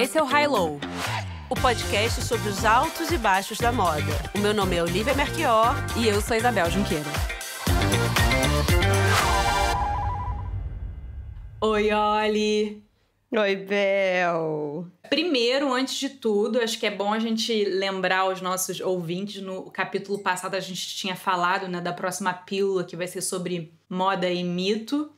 Esse é o High Low, o podcast sobre os altos e baixos da moda. O meu nome é Olivia Merchior e eu sou Isabel Junqueira. Oi, Oli! Oi, Bel! Primeiro, antes de tudo, acho que é bom a gente lembrar aos nossos ouvintes, no capítulo passado a gente tinha falado, né, da próxima pílula que vai ser sobre moda e mito.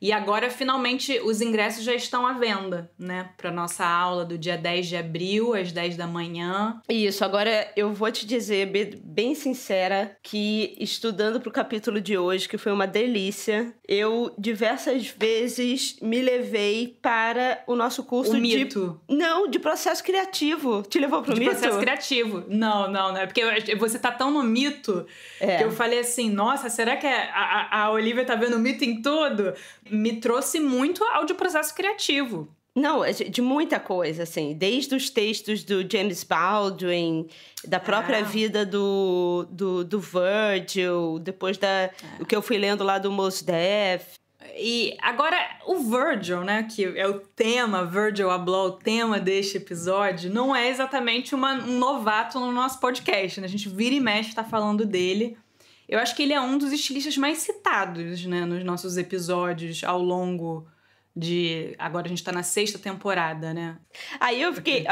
E agora, finalmente, os ingressos já estão à venda, né? Para nossa aula do dia 10 de abril, às 10 da manhã. Isso, agora eu vou te dizer, bem sincera, que estudando pro capítulo de hoje, que foi uma delícia, eu diversas vezes me levei para o nosso curso mito. de processo criativo. Te levou pro mito? De processo criativo. Não. É porque você tá tão no mito que eu falei assim, nossa, será que a Olivia tá vendo mito em tudo? Me trouxe muito ao de processo criativo. Não, de muita coisa, assim. Desde os textos do James Baldwin, da própria vida do Virgil, depois o que eu fui lendo lá do Mos Def. E agora, o Virgil, né, que é o tema, Virgil Abloh, o tema deste episódio, não é exatamente um novato no nosso podcast, né? A gente vira e mexe tá falando dele. Eu acho que ele é um dos estilistas mais citados, né, nos nossos episódios ao longo de... Agora a gente tá na 6ª temporada, né? Aí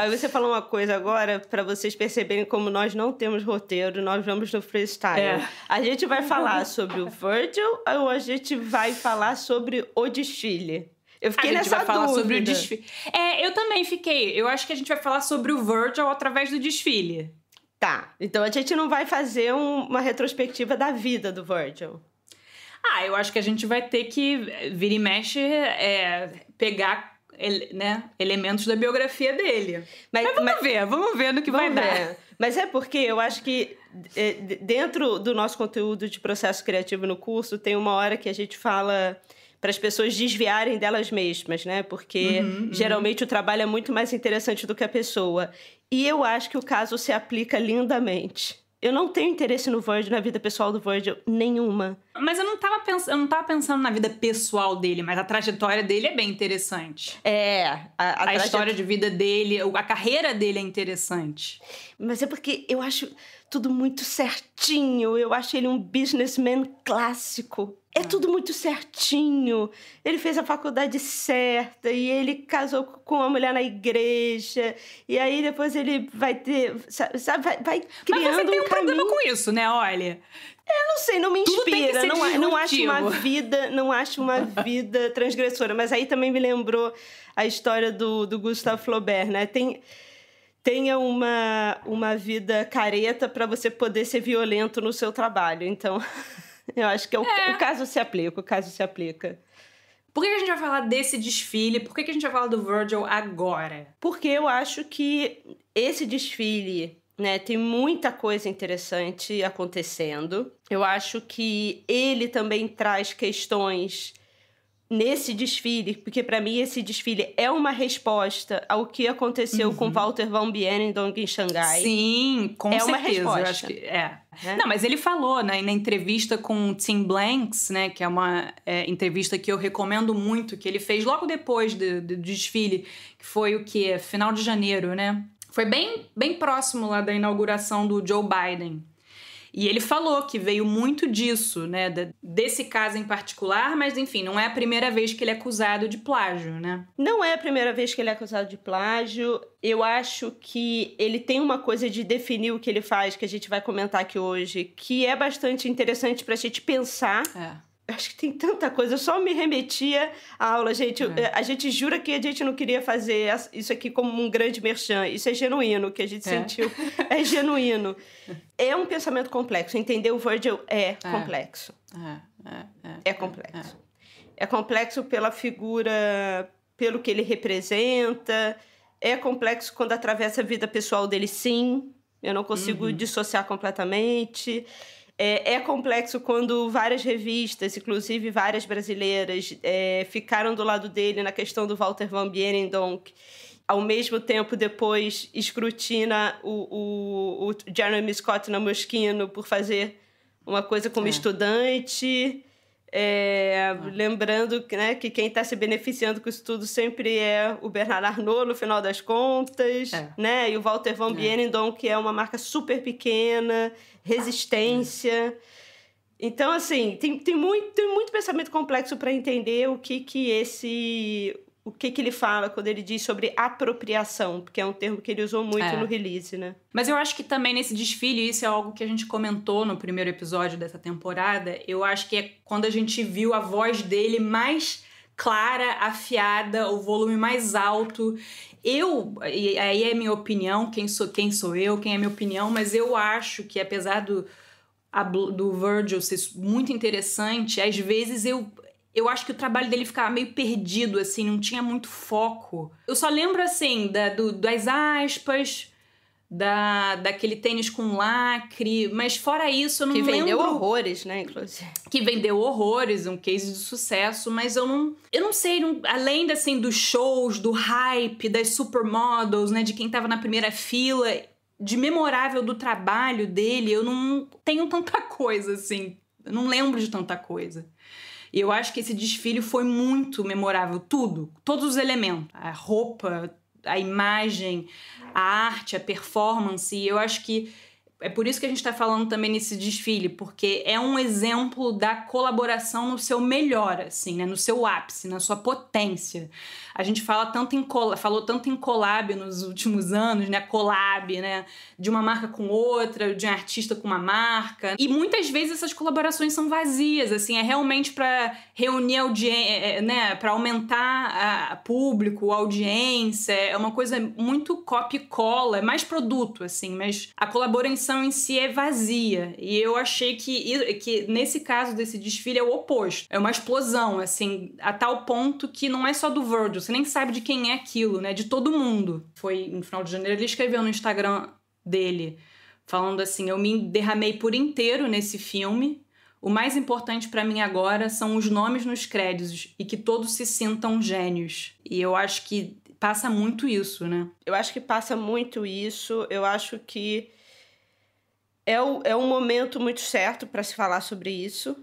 você falou uma coisa agora, pra vocês perceberem como nós não temos roteiro, nós vamos no freestyle. A gente vai falar sobre o Virgil ou a gente vai falar sobre o desfile? Eu fiquei nessa dúvida. A gente vai falar sobre o desfile. Eu também fiquei. Eu acho que a gente vai falar sobre o Virgil através do desfile. Tá, então a gente não vai fazer uma retrospectiva da vida do Virgil. Eu acho que a gente vai ter que, vira e mexe, pegar, né, elementos da biografia dele. Mas vamos ver no que vai dar. Mas é porque eu acho que dentro do nosso conteúdo de processo criativo no curso, tem uma hora que a gente fala para as pessoas desviarem delas mesmas, né? Porque geralmente o trabalho é muito mais interessante do que a pessoa. E eu acho que o caso se aplica lindamente. Eu não tenho interesse no Virgil, na vida pessoal do Virgil, nenhuma. Mas eu não tava pensando na vida pessoal dele, mas a trajetória dele é bem interessante. A história de vida dele, a carreira dele é interessante. Mas é porque eu acho tudo muito certinho, eu acho ele um businessman clássico. É tudo muito certinho. Ele fez a faculdade certa e ele casou com uma mulher na igreja. E aí depois ele vai ter... Sabe, vai criando Mas você tem um caminho. problema com isso, né? Olha... Eu não sei, não me inspira. Não acho uma vida transgressora. Mas aí também me lembrou a história do Gustave Flaubert, né? Tenha uma vida careta para você poder ser violento no seu trabalho. Então... Eu acho que o caso se aplica, Por que a gente vai falar desse desfile? Por que a gente vai falar do Virgil agora? Porque eu acho que esse desfile, né, tem muita coisa interessante acontecendo. Eu acho que ele também traz questões nesse desfile, porque para mim esse desfile é uma resposta ao que aconteceu com Walter von Beirendonck em Xangai. Sim, com certeza. Uma resposta. Eu acho que Não, mas ele falou, né, na entrevista com o Tim Blanks, né, que é uma entrevista que eu recomendo muito, que ele fez logo depois do desfile, que foi o quê? Final de janeiro, né? Foi bem próximo lá da inauguração do Joe Biden. E ele falou que veio muito disso, né, desse caso em particular, mas enfim, não é a primeira vez que ele é acusado de plágio, né? Não é a primeira vez que ele é acusado de plágio. Eu acho que ele tem uma coisa de definir o que ele faz, que a gente vai comentar aqui hoje, que é bastante interessante pra gente pensar. Acho que tem tanta coisa. Eu só me remetia à aula, gente. A gente jura que a gente não queria fazer isso aqui como um grande merchan. Isso é genuíno, o que a gente sentiu. É genuíno. É um pensamento complexo. Entender o Virgil é complexo. É complexo. É complexo pela figura, pelo que ele representa. É complexo quando atravessa a vida pessoal dele, sim. Eu não consigo dissociar completamente. É complexo quando várias revistas, inclusive várias brasileiras, ficaram do lado dele na questão do Walter von Beirendonck. Ao mesmo tempo, depois escrutina o Jeremy Scott na Moschino por fazer uma coisa como estudante. Lembrando né, que quem está se beneficiando com isso tudo sempre é o Bernard Arnault, no final das contas, né? E o Walter von Benendorn, que é uma marca super pequena, resistência. Então, assim, tem muito pensamento complexo para entender o que ele fala quando ele diz sobre apropriação, porque é um termo que ele usou muito no release, né? Mas eu acho que também nesse desfile, isso é algo que a gente comentou no primeiro episódio dessa temporada, eu acho que é quando a gente viu a voz dele mais clara, afiada, o volume mais alto. E aí é minha opinião, quem sou eu, quem é minha opinião, mas eu acho que apesar do Virgil ser muito interessante, às vezes eu acho que o trabalho dele ficava meio perdido, assim, não tinha muito foco. Eu só lembro, assim, das aspas, daquele tênis com lacre, mas fora isso eu não lembro... Que vendeu horrores, né, inclusive. Que vendeu horrores, um case de sucesso, mas eu não sei, além, assim, dos shows, do hype, das supermodels, né, de quem tava na primeira fila... De memorável do trabalho dele, eu não tenho tanta coisa, assim. Eu não lembro de tanta coisa. E eu acho que esse desfile foi muito memorável. Tudo. Todos os elementos. A roupa, a imagem, a arte, a performance. E eu acho que é por isso que a gente está falando também nesse desfile. Porque é um exemplo da colaboração no seu melhor, assim, né? No seu ápice, na sua potência. A gente falou tanto em collab nos últimos anos, né? Collab, né? De uma marca com outra, de um artista com uma marca. E muitas vezes essas colaborações são vazias, assim. É realmente para reunir audiência, né? Para aumentar a público, a audiência. É uma coisa muito copia e cola. É mais produto, assim. Mas a colaboração em si é vazia. E eu achei que nesse caso desse desfile é o oposto. É uma explosão, assim. A tal ponto que não é só do Virgil. Você nem sabe de quem é aquilo, né? De todo mundo. Foi no final de janeiro, ele escreveu no Instagram dele, falando assim, eu me derramei por inteiro nesse filme. O mais importante pra mim agora são os nomes nos créditos e que todos se sintam gênios. E eu acho que passa muito isso, né? Eu acho que passa muito isso. Eu acho que é um momento muito certo pra se falar sobre isso.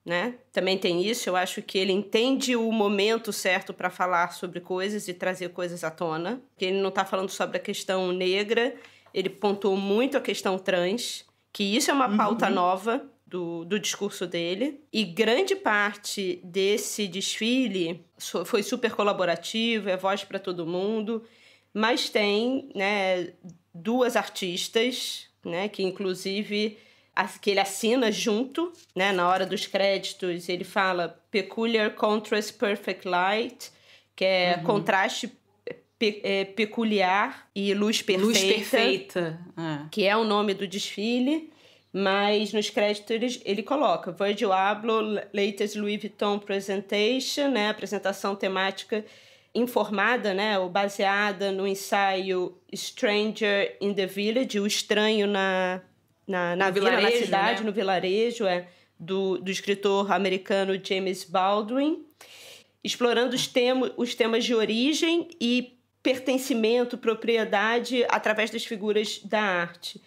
Né? Também tem isso, eu acho que ele entende o momento certo para falar sobre coisas e trazer coisas à tona. Que ele não está falando sobre a questão negra, ele pontuou muito a questão trans, que isso é uma pauta nova do discurso dele. E grande parte desse desfile foi super colaborativo, é voz para todo mundo, mas tem, né, duas artistas, né, que inclusive... que ele assina junto, né? Na hora dos créditos, ele fala Peculiar Contrast Perfect Light, que é contraste peculiar e luz perfeita. Luz perfeita. Que é o nome do desfile, mas nos créditos ele coloca Virgil Abloh, Latest Louis Vuitton Presentation, né? Apresentação temática informada, né? Ou baseada no ensaio Stranger in the Village, o estranho na vila, na cidade, né? No vilarejo, do escritor americano James Baldwin, explorando os temas de origem e pertencimento, propriedade, através das figuras da arte.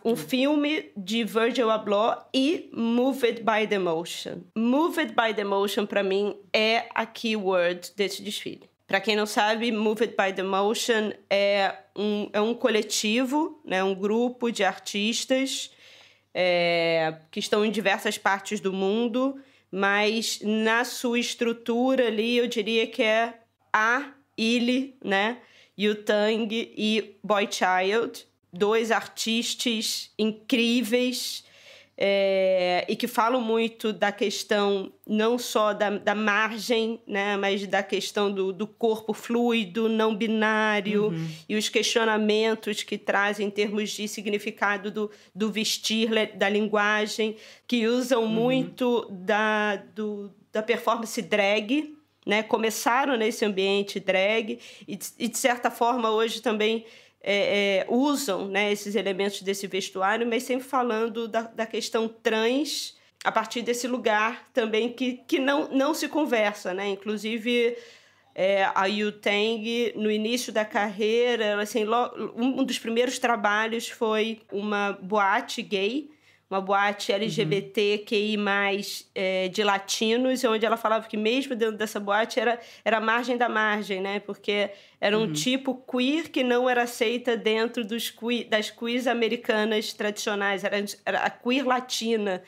Um filme de Virgil Abloh e Moved by the Emotion. Moved by the Emotion, para mim, é a keyword desse desfile. Para quem não sabe, Moved by the Emotion é um coletivo, né, um grupo de artistas que estão em diversas partes do mundo, mas na sua estrutura ali, eu diria que é Illy, né, Yu Tang e Boy Child, dois artistas incríveis, e que falam muito da questão não só da margem, né, mas da questão do corpo fluido, não binário, e os questionamentos que trazem em termos de significado do vestir, da linguagem, que usam muito da performance drag, né? Começaram nesse ambiente drag e de certa forma hoje também usam, né, esses elementos desse vestuário, mas sempre falando da questão trans a partir desse lugar também que não se conversa, né? Inclusive, a Yu Tang, no início da carreira, assim, um dos primeiros trabalhos foi uma boate gay, uma boate LGBTQI+, de latinos, onde ela falava que mesmo dentro dessa boate era a margem da margem, né? Porque era um tipo queer que não era aceita dentro das queers americanas tradicionais, era a queer latina.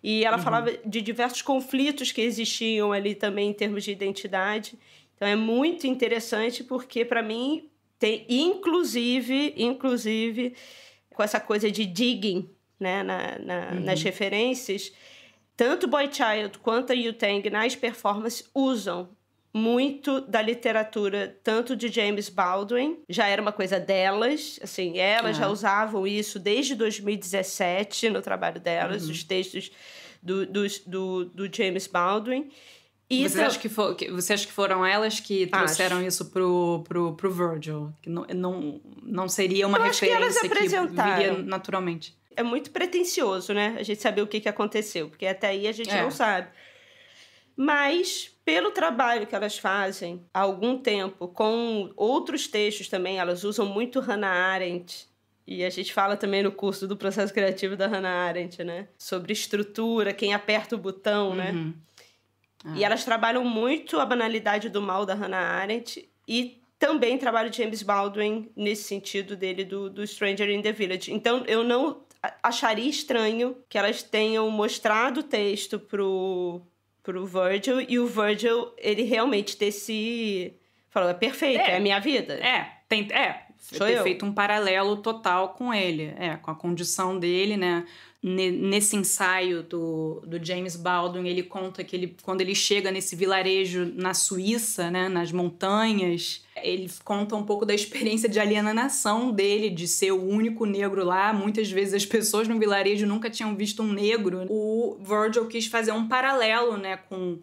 E ela falava de diversos conflitos que existiam ali também em termos de identidade. Então é muito interessante porque, para mim, tem inclusive com essa coisa de digging, né, nas referências, tanto Boy Child quanto a Wu-Tang nas performances usam muito da literatura, tanto de James Baldwin, já era uma coisa delas, assim, elas já usavam isso desde 2017 no trabalho delas, os textos do James Baldwin. E você acha que foram elas que trouxeram isso pro Virgil? Que não seria uma referência que viria naturalmente? É muito pretensioso, né? A gente saber o que aconteceu, porque até aí a gente não sabe. Mas, pelo trabalho que elas fazem há algum tempo, com outros textos também, elas usam muito Hannah Arendt. E a gente fala também no curso do processo criativo da Hannah Arendt, né? Sobre estrutura, quem aperta o botão, né? E elas trabalham muito a banalidade do mal da Hannah Arendt e também trabalham James Baldwin nesse sentido dele do Stranger in the Village. Então, eu não acharia estranho que elas tenham mostrado o texto pro Virgil e o Virgil, ele realmente falou, é perfeito, é a minha vida. Ter feito um paralelo total com ele, com a condição dele, né? Nesse ensaio do James Baldwin, ele conta que quando ele chega nesse vilarejo na Suíça, né, nas montanhas, ele conta um pouco da experiência de alienação dele, de ser o único negro lá. Muitas vezes as pessoas no vilarejo nunca tinham visto um negro. O Virgil quis fazer um paralelo, né, com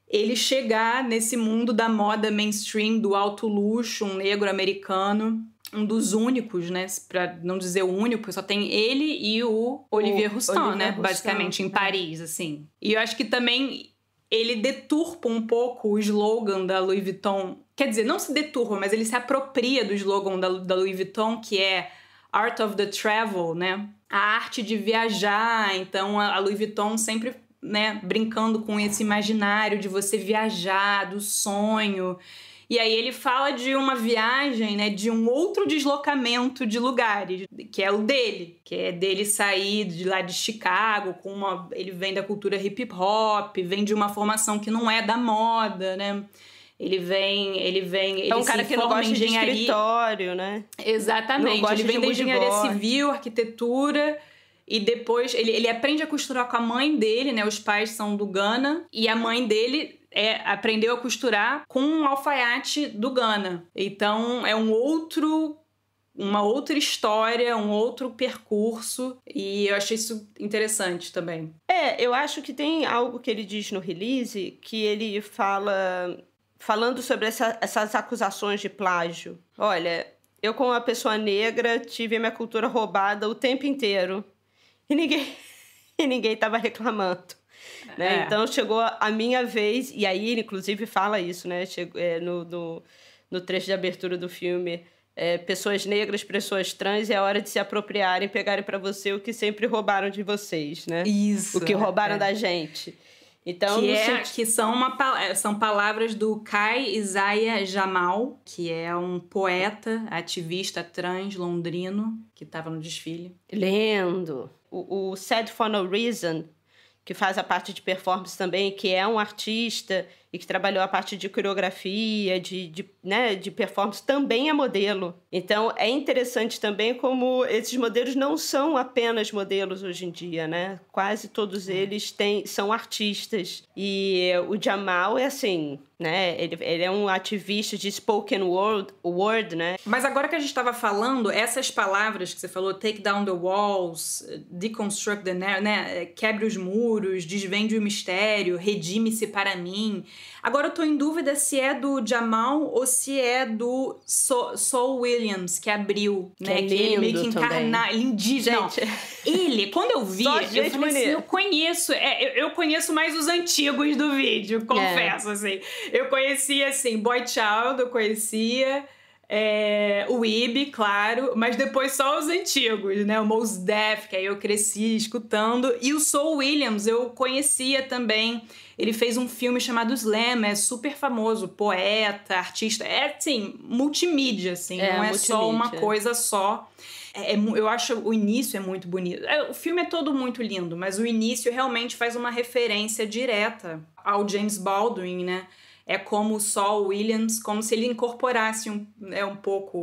ele chegar nesse mundo da moda mainstream, do alto luxo, um negro americano, um dos únicos, né? Pra não dizer o único, só tem ele e o Olivier Roustan, né? Basicamente, em Paris, assim. E eu acho que também ele deturpa um pouco o slogan da Louis Vuitton. Quer dizer, não se deturpa, mas ele se apropria do slogan da Louis Vuitton, que é Art of the Travel, né? A arte de viajar. Então, a Louis Vuitton sempre, né, brincando com esse imaginário de você viajar, do sonho. E aí ele fala de uma viagem, né, de um outro deslocamento de lugares, que é o dele, que é dele sair de lá de Chicago, ele vem da cultura hip hop, vem de uma formação que não é da moda, né? Ele é um cara que não gosta de escritório, né? Exatamente. Ele vem da engenharia civil, arquitetura. E depois ele aprende a costurar com a mãe dele, né? Os pais são do Ghana. E a mãe dele aprendeu a costurar com um alfaiate do Ghana. Então, é uma outra história, um outro percurso. E eu achei isso interessante também. Eu acho que tem algo que ele diz no release, que ele falando sobre essas acusações de plágio. Olha, eu como uma pessoa negra tive a minha cultura roubada o tempo inteiro. E ninguém estava reclamando. Né? Então, chegou a minha vez, e aí ele, inclusive, fala isso, né? No trecho de abertura do filme, pessoas negras, pessoas trans, é a hora de se apropriarem, pegarem para você o que sempre roubaram de vocês, né? Isso. O que roubaram da gente. Então, que são palavras do Kai Isaiah Jamal, que é um poeta, ativista trans londrino, que estava no desfile. Lendo. O Sad for No Reason, que faz a parte de performance também, que é um artista e que trabalhou a parte de coreografia, de performance, também é modelo. Então, é interessante também como esses modelos não são apenas modelos hoje em dia, né? Quase todos eles são artistas. E o Jamal é assim, né? Ele é um ativista de spoken word, né? Mas agora que a gente estava falando, essas palavras que você falou, take down the walls, deconstruct the narrative, né? Quebre os muros, desvende o mistério, redime-se para mim. Agora eu tô em dúvida se é do Jamal ou se é do Saul Williams, que abriu, né? Que ele meio que encarna, lindíssimo. Ele, quando eu vi, eu falei assim, eu conheço mais os antigos do vídeo, confesso, assim. Eu conhecia, assim, Boy Child, eu conhecia. O Ibi, claro, mas depois só os antigos, né? O Mos Def, que aí eu cresci escutando. E o Saul Williams eu conhecia também. Ele fez um filme chamado Slam, é super famoso, poeta, artista. É, assim, multimídia, assim, não é só uma coisa só. Eu acho o início é muito bonito. O filme é todo muito lindo, mas o início realmente faz uma referência direta ao James Baldwin, né? É como o Saul Williams, como se ele incorporasse um pouco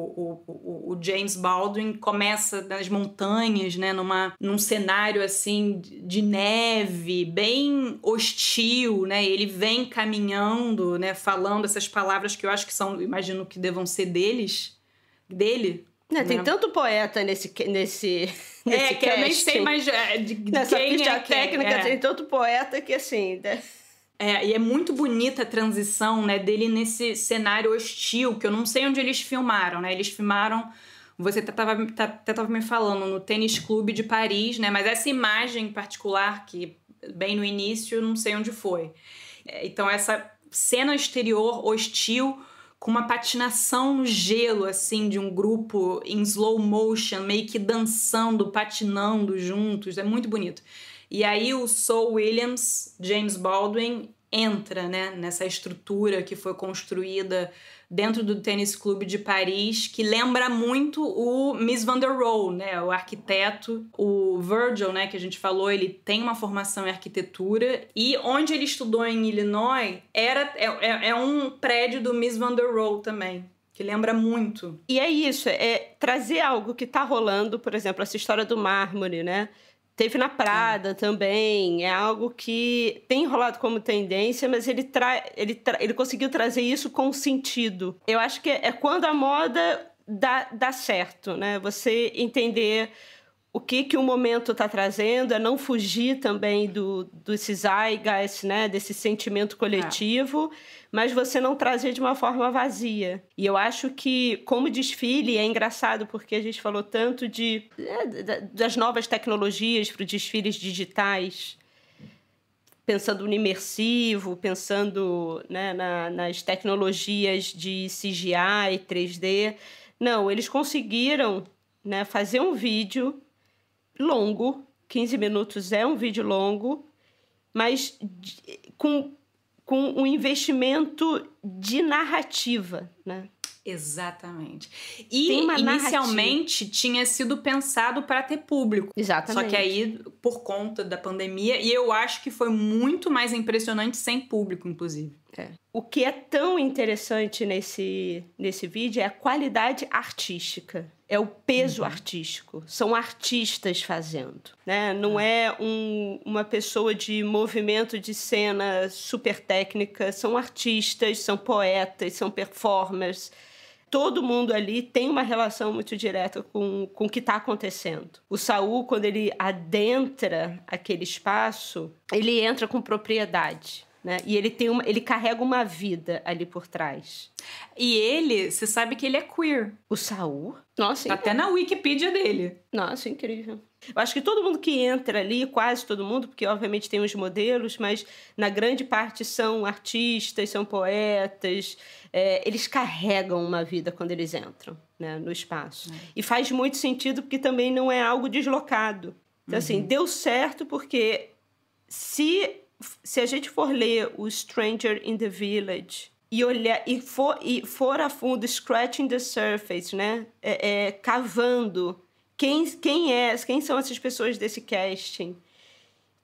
o James Baldwin. Começa nas montanhas, né, num cenário assim de neve, bem hostil, né? Ele vem caminhando, né, falando essas palavras que eu acho que são, imagino que devam ser dele. Tem tanto poeta nesse que eu nem sei mais nessa quem ficha técnica, tem tanto poeta que assim... E é muito bonita a transição, né, dele nesse cenário hostil, que eu não sei onde eles filmaram, né? Eles filmaram, você até tava me falando, no Tênis Clube de Paris, né? Mas essa imagem em particular, que bem no início, eu não sei onde foi. Então, essa cena exterior hostil, com uma patinação no gelo, assim, de um grupo em slow motion, meio que dançando, patinando juntos, é muito bonito. E aí o Saul Williams, James Baldwin, entra, né, nessa estrutura que foi construída dentro do Tênis Clube de Paris, que lembra muito o Mies van der Rohe, né, o arquiteto. O Virgil, né, que a gente falou, ele tem uma formação em arquitetura, e onde ele estudou em Illinois é um prédio do Mies van der Rohe também, que lembra muito. E é isso, é trazer algo que tá rolando, por exemplo, essa história do mármore, né? Teve na Prada também, é algo que tem rolado como tendência, mas ele conseguiu trazer isso com sentido. Eu acho que é quando a moda dá certo, né? Você entender o que o momento está trazendo, é não fugir também desse zeitgeist, né? Desse sentimento coletivo, mas você não trazer de uma forma vazia. E eu acho que, como desfile, é engraçado porque a gente falou tanto das novas tecnologias para os desfiles digitais, pensando no imersivo, pensando, né, nas tecnologias de CGI, 3D. Não, eles conseguiram, né, fazer um vídeo longo, 15 minutos é um vídeo longo, mas com um investimento de narrativa, né? Exatamente. E inicialmente tinha sido pensado para ter público. Exatamente. Só que aí, por conta da pandemia, e eu acho que foi muito mais impressionante sem público, inclusive. O que é tão interessante nesse vídeo é a qualidade artística. É o peso artístico. São artistas fazendo, né? Não é uma pessoa de movimento de cena super técnica. São artistas, são poetas, são performers. Todo mundo ali tem uma relação muito direta com o que está acontecendo. O Saul, quando ele adentra aquele espaço, ele entra com propriedade, né? E ele carrega uma vida ali por trás. E você sabe que ele é queer. O Saul? Nossa, tá até na Wikipedia dele. Nossa, incrível. Eu acho que todo mundo que entra ali, quase todo mundo, porque obviamente tem os modelos, mas na grande parte são artistas, são poetas, eles carregam uma vida quando eles entram, né, no espaço. E faz muito sentido porque também não é algo deslocado. Então, assim, deu certo porque se a gente for ler o Stranger in the Village e olhar e for a fundo, scratching the surface, né, cavando quem são essas pessoas desse casting,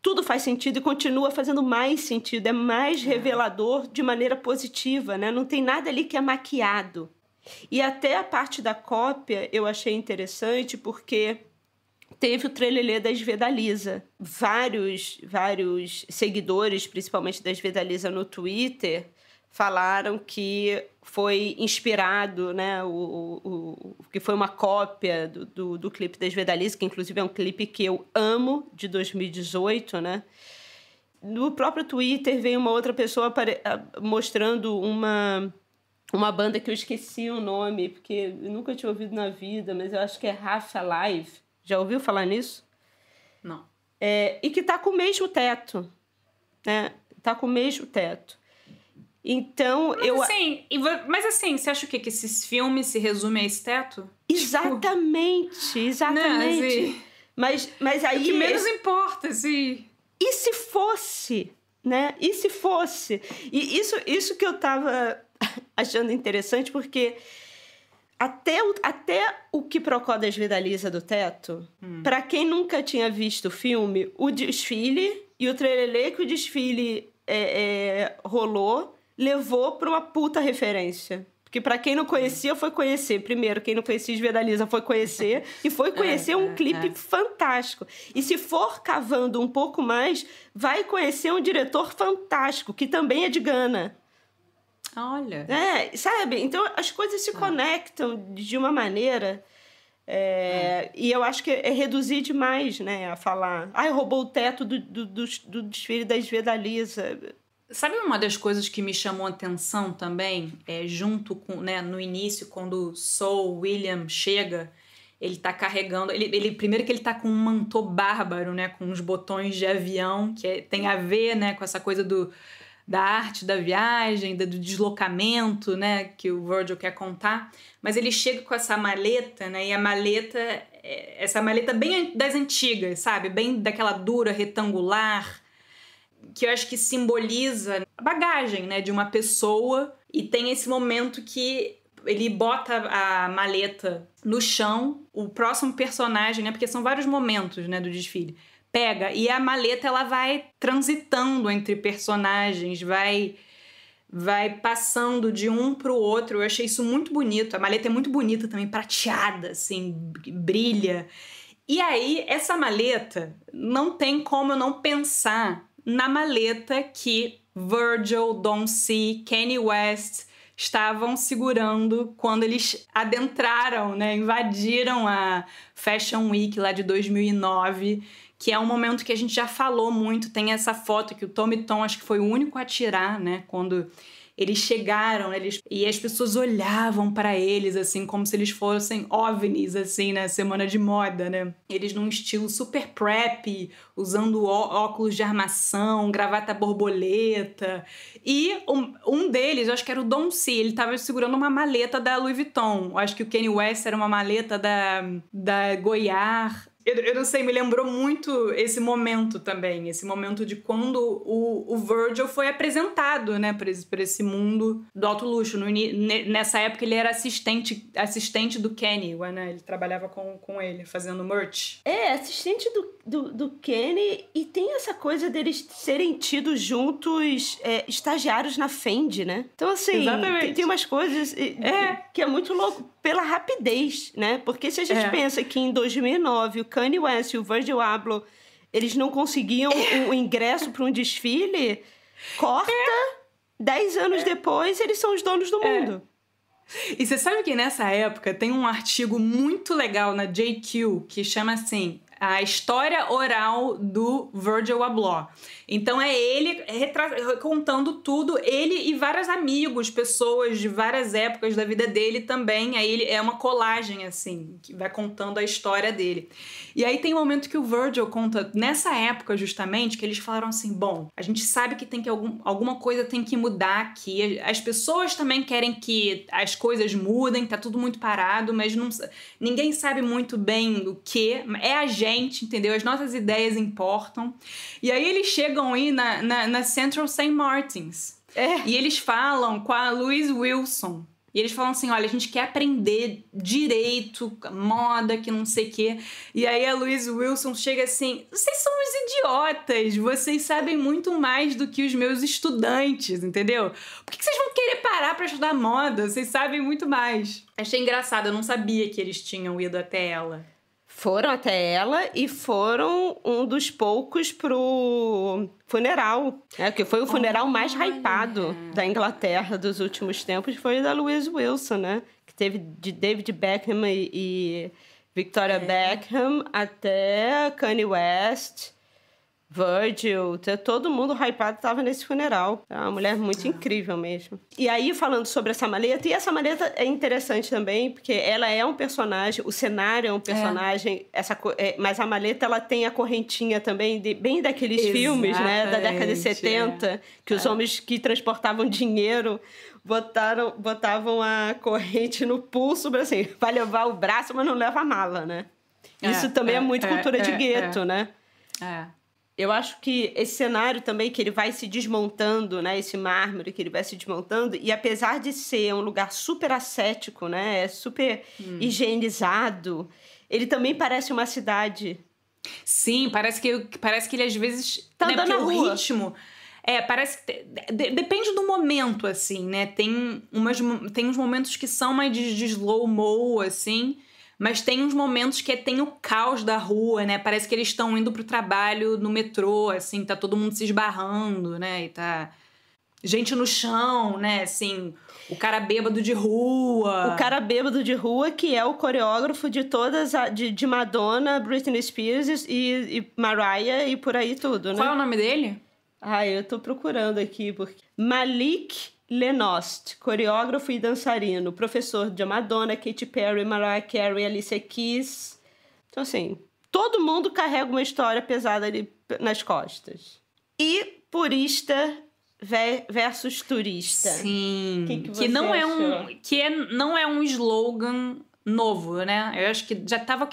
tudo faz sentido e continua fazendo mais sentido, é mais revelador de maneira positiva, né? Não tem nada ali que é maquiado. E até a parte da cópia eu achei interessante porque teve o trelelê da Svedaliza. Vários seguidores, principalmente da Svedaliza no Twitter, falaram que foi inspirado, né, que foi uma cópia do clipe da Svedaliza, que inclusive é um clipe que eu amo, de 2018, né? No próprio Twitter veio uma outra pessoa mostrando uma banda que eu esqueci o nome, porque eu nunca tinha ouvido na vida, mas eu acho que é Half Alive. Já ouviu falar nisso? Não. E que tá com o mesmo teto, né? Tá com o mesmo teto. Então, Mas assim, você acha o quê? Que esses filmes se resumem a esse teto? Exatamente, exatamente. Né, assim, mas aí... O que menos importa, assim... E se fosse, né? E se fosse? E isso que eu tava achando interessante, porque até o que Procó desvidaliza do teto, pra quem nunca tinha visto o filme, o desfile e o trelelê que o desfile rolou, levou pra uma puta referência. Porque pra quem não conhecia, foi conhecer. Primeiro, quem não conhecia Desvedaliza foi conhecer. E foi conhecer um clipe fantástico. E se for cavando um pouco mais, vai conhecer um diretor fantástico, que também é de Gana. Olha. Sabe? Então, as coisas se conectam de uma maneira... E eu acho que é reduzir demais, né? A falar... roubou o teto do desfile da Desvedaliza... Sabe uma das coisas que me chamou a atenção também? Junto com, né, no início, quando o Saul William chega, ele tá carregando... Primeiro que ele tá com um mantô bárbaro, né? Com uns botões de avião, que tem a ver, né, com essa coisa da arte da viagem, do deslocamento, né? Que o Virgil quer contar. Mas ele chega com essa maleta, né? E a maleta... Essa maleta bem das antigas, sabe? Bem daquela dura, retangular... que eu acho que simboliza a bagagem, né, de uma pessoa, e tem esse momento que ele bota a maleta no chão, o próximo personagem, né, porque são vários momentos, né, do desfile, pega, e a maleta ela vai transitando entre personagens, vai passando de um pro outro. Eu achei isso muito bonito, a maleta é muito bonita também, prateada, assim, brilha. E aí, essa maleta, não tem como eu não pensar na maleta que Virgil, Don C, Kanye West estavam segurando quando eles adentraram, né, invadiram a Fashion Week lá de 2009, que é um momento que a gente já falou muito. Tem essa foto que o Tommy Tom acho que foi o único a tirar, né, quando eles chegaram, e as pessoas olhavam para eles, assim, como se eles fossem OVNIs, assim, na semana de moda, né? Eles num estilo super prep, usando óculos de armação, gravata borboleta. E um deles, eu acho que era o Don C, ele tava segurando uma maleta da Louis Vuitton. Eu acho que o Kanye West era uma maleta da Goyard. Eu não sei, me lembrou muito esse momento também, esse momento de quando o Virgil foi apresentado, né, para esse mundo do alto luxo. Nessa época ele era assistente do Kanye, né, ele trabalhava com ele, fazendo merch. Assistente do Kanye, e tem essa coisa deles serem tidos juntos, estagiários na Fendi, né? Então, assim, tem umas coisas que é muito louco. Pela rapidez, né? Porque se a gente pensa que em 2009 o Kanye West e o Virgil Abloh, eles não conseguiam o ingresso para um desfile, corta, 10 anos depois eles são os donos do mundo. E você sabe que nessa época tem um artigo muito legal na JQ que chama assim... A história oral do Virgil Abloh. Então é ele contando tudo, ele e vários amigos, pessoas de várias épocas da vida dele também. Aí ele é uma colagem, assim, que vai contando a história dele. E aí tem um momento que o Virgil conta, nessa época justamente, que eles falaram assim, bom, a gente sabe que tem que alguma coisa tem que mudar aqui. As pessoas também querem que as coisas mudem, tá tudo muito parado, mas ninguém sabe muito bem o que. É a gente, entendeu? As nossas ideias importam. E aí eles chegam aí na Central St. Martins. E eles falam com a Louise Wilson. E eles falam assim, olha, a gente quer aprender direito, moda, que não sei o quê. E aí a Louise Wilson chega assim, vocês são uns idiotas, vocês sabem muito mais do que os meus estudantes, entendeu? Por que vocês vão querer parar pra estudar moda? Vocês sabem muito mais. Achei engraçado, eu não sabia que eles tinham ido até ela. Foram até ela e foram um dos poucos pro funeral. Que foi o funeral mais hypado da Inglaterra dos últimos tempos, foi o da Louise Wilson, né? Que teve de David Beckham e Victoria Beckham até Kanye West. Virgil, todo mundo hypado estava nesse funeral. É uma mulher muito incrível mesmo. E aí, falando sobre essa maleta, e essa maleta é interessante também, porque ela é um personagem, o cenário é um personagem, mas a maleta ela tem a correntinha também, bem daqueles filmes, né, da década de 70, que os homens que transportavam dinheiro botavam a corrente no pulso, assim, vai levar o braço, mas não leva a mala, né? Isso também é muito cultura de gueto, né? Eu acho que esse cenário também, que ele vai se desmontando, né? Esse mármore que ele vai se desmontando. E apesar de ser um lugar super ascético, né? Super higienizado, ele também parece uma cidade. Sim, parece que ele às vezes... Tá andando na rua. O ritmo... parece que... Depende do momento, assim, né? Tem uns momentos que são mais de slow-mo, assim... Mas tem uns momentos que tem o caos da rua, né? Parece que eles estão indo pro trabalho no metrô, assim, tá todo mundo se esbarrando, né? E tá gente no chão, né? Assim, o cara bêbado de rua. O cara bêbado de rua, que é o coreógrafo de todas, de Madonna, Britney Spears e Mariah e por aí tudo, né? Qual é o nome dele? Eu tô procurando aqui, porque... Malik Lenost, coreógrafo e dançarino, professor de Madonna, Katy Perry, Mariah Carey, Alicia Keys. Então, assim, todo mundo carrega uma história pesada ali nas costas. E purista versus turista. Sim. Que não é um slogan novo, né? Eu acho que já estava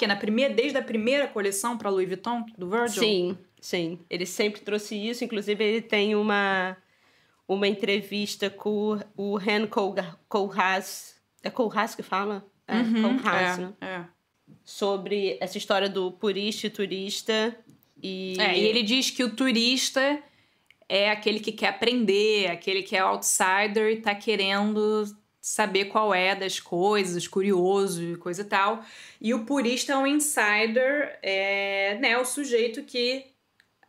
desde a primeira coleção para Louis Vuitton, do Virgil? Sim. Ele sempre trouxe isso. Inclusive, ele tem uma entrevista com o Ren Koolhaas. É Koolhaas que fala? Koolhaas, né? Sobre essa história do purista e turista. E ele diz que o turista é aquele que quer aprender, aquele que é outsider e tá querendo saber qual é das coisas, curioso e coisa e tal. E o purista é um insider, o sujeito que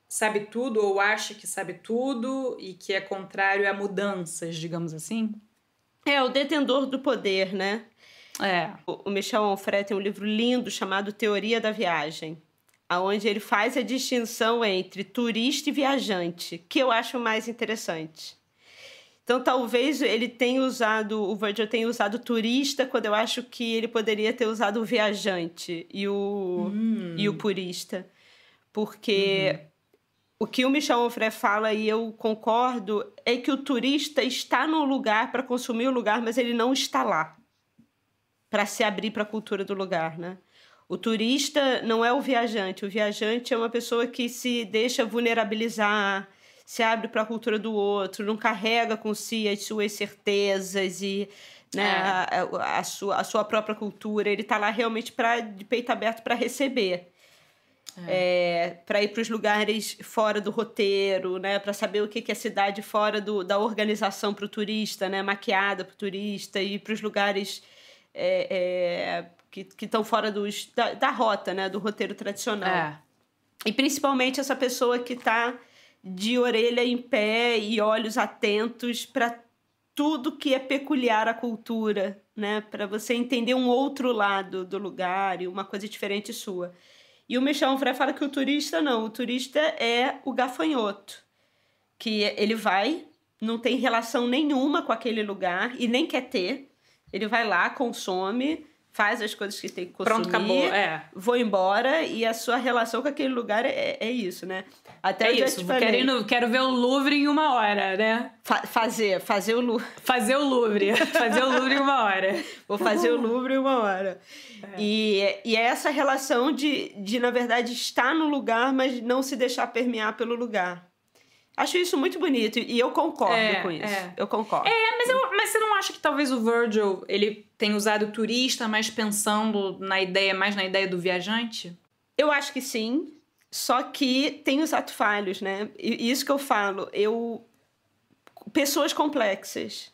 sabe tudo ou acha que sabe tudo e que é contrário a mudanças, digamos assim. O detentor do poder, né? O Michel Onfray tem um livro lindo chamado Teoria da Viagem, onde ele faz a distinção entre turista e viajante, que eu acho mais interessante. Então, talvez o Virgil tenha usado turista, quando eu acho que ele poderia ter usado o viajante e o purista. Porque... O que o Michel Onfray fala, e eu concordo, é que o turista está no lugar para consumir o lugar, mas ele não está lá para se abrir para a cultura do lugar, né? O turista não é o viajante é uma pessoa que se deixa vulnerabilizar, se abre para a cultura do outro, não carrega com si as suas certezas e a sua própria cultura. Ele está lá realmente de peito aberto para receber. Para ir para os lugares fora do roteiro, né? Para saber o que é cidade fora da organização para o turista, né? Maquiada para o turista, e ir para os lugares que estão fora da rota, né? Do roteiro tradicional. E principalmente essa pessoa que está de orelha em pé e olhos atentos para tudo que é peculiar à cultura, né? Para você entender um outro lado do lugar e uma coisa diferente sua. E o Michel Onfray fala que o turista é o gafanhoto, que ele não tem relação nenhuma com aquele lugar e nem quer ter. Ele vai lá, consome, faz as coisas que tem que consumir. Pronto, acabou, vou embora, e a sua relação com aquele lugar é isso, né? Até isso, quero ver o Louvre em 1 hora, né? Fazer o Louvre. Fazer o Louvre em 1 hora. Vou fazer o Louvre em 1 hora. E é essa relação de, na verdade, estar no lugar, mas não se deixar permear pelo lugar. Acho isso muito bonito e eu concordo com isso. Eu concordo. Mas você não acha que talvez o Virgil ele tenha usado turista, mas pensando mais na ideia do viajante? Eu acho que sim, só que tem os atos falhos, né? E isso que eu falo, pessoas complexas.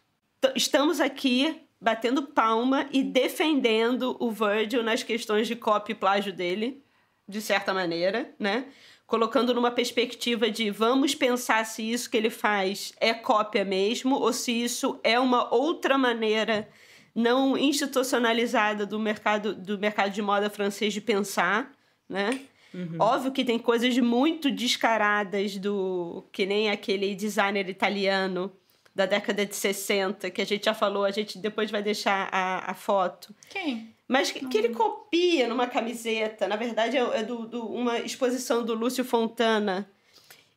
Estamos aqui batendo palma e defendendo o Virgil nas questões de cópia e plágio dele, de certa maneira, né? Colocando numa perspectiva de vamos pensar se isso que ele faz é cópia mesmo ou se isso é uma outra maneira não institucionalizada do mercado de moda francês de pensar, né? Óbvio que tem coisas muito descaradas que nem aquele designer italiano da década de 60, que a gente já falou, a gente depois vai deixar a foto. Quem? Mas que ele copia numa camiseta, na verdade é uma exposição do Lúcio Fontana,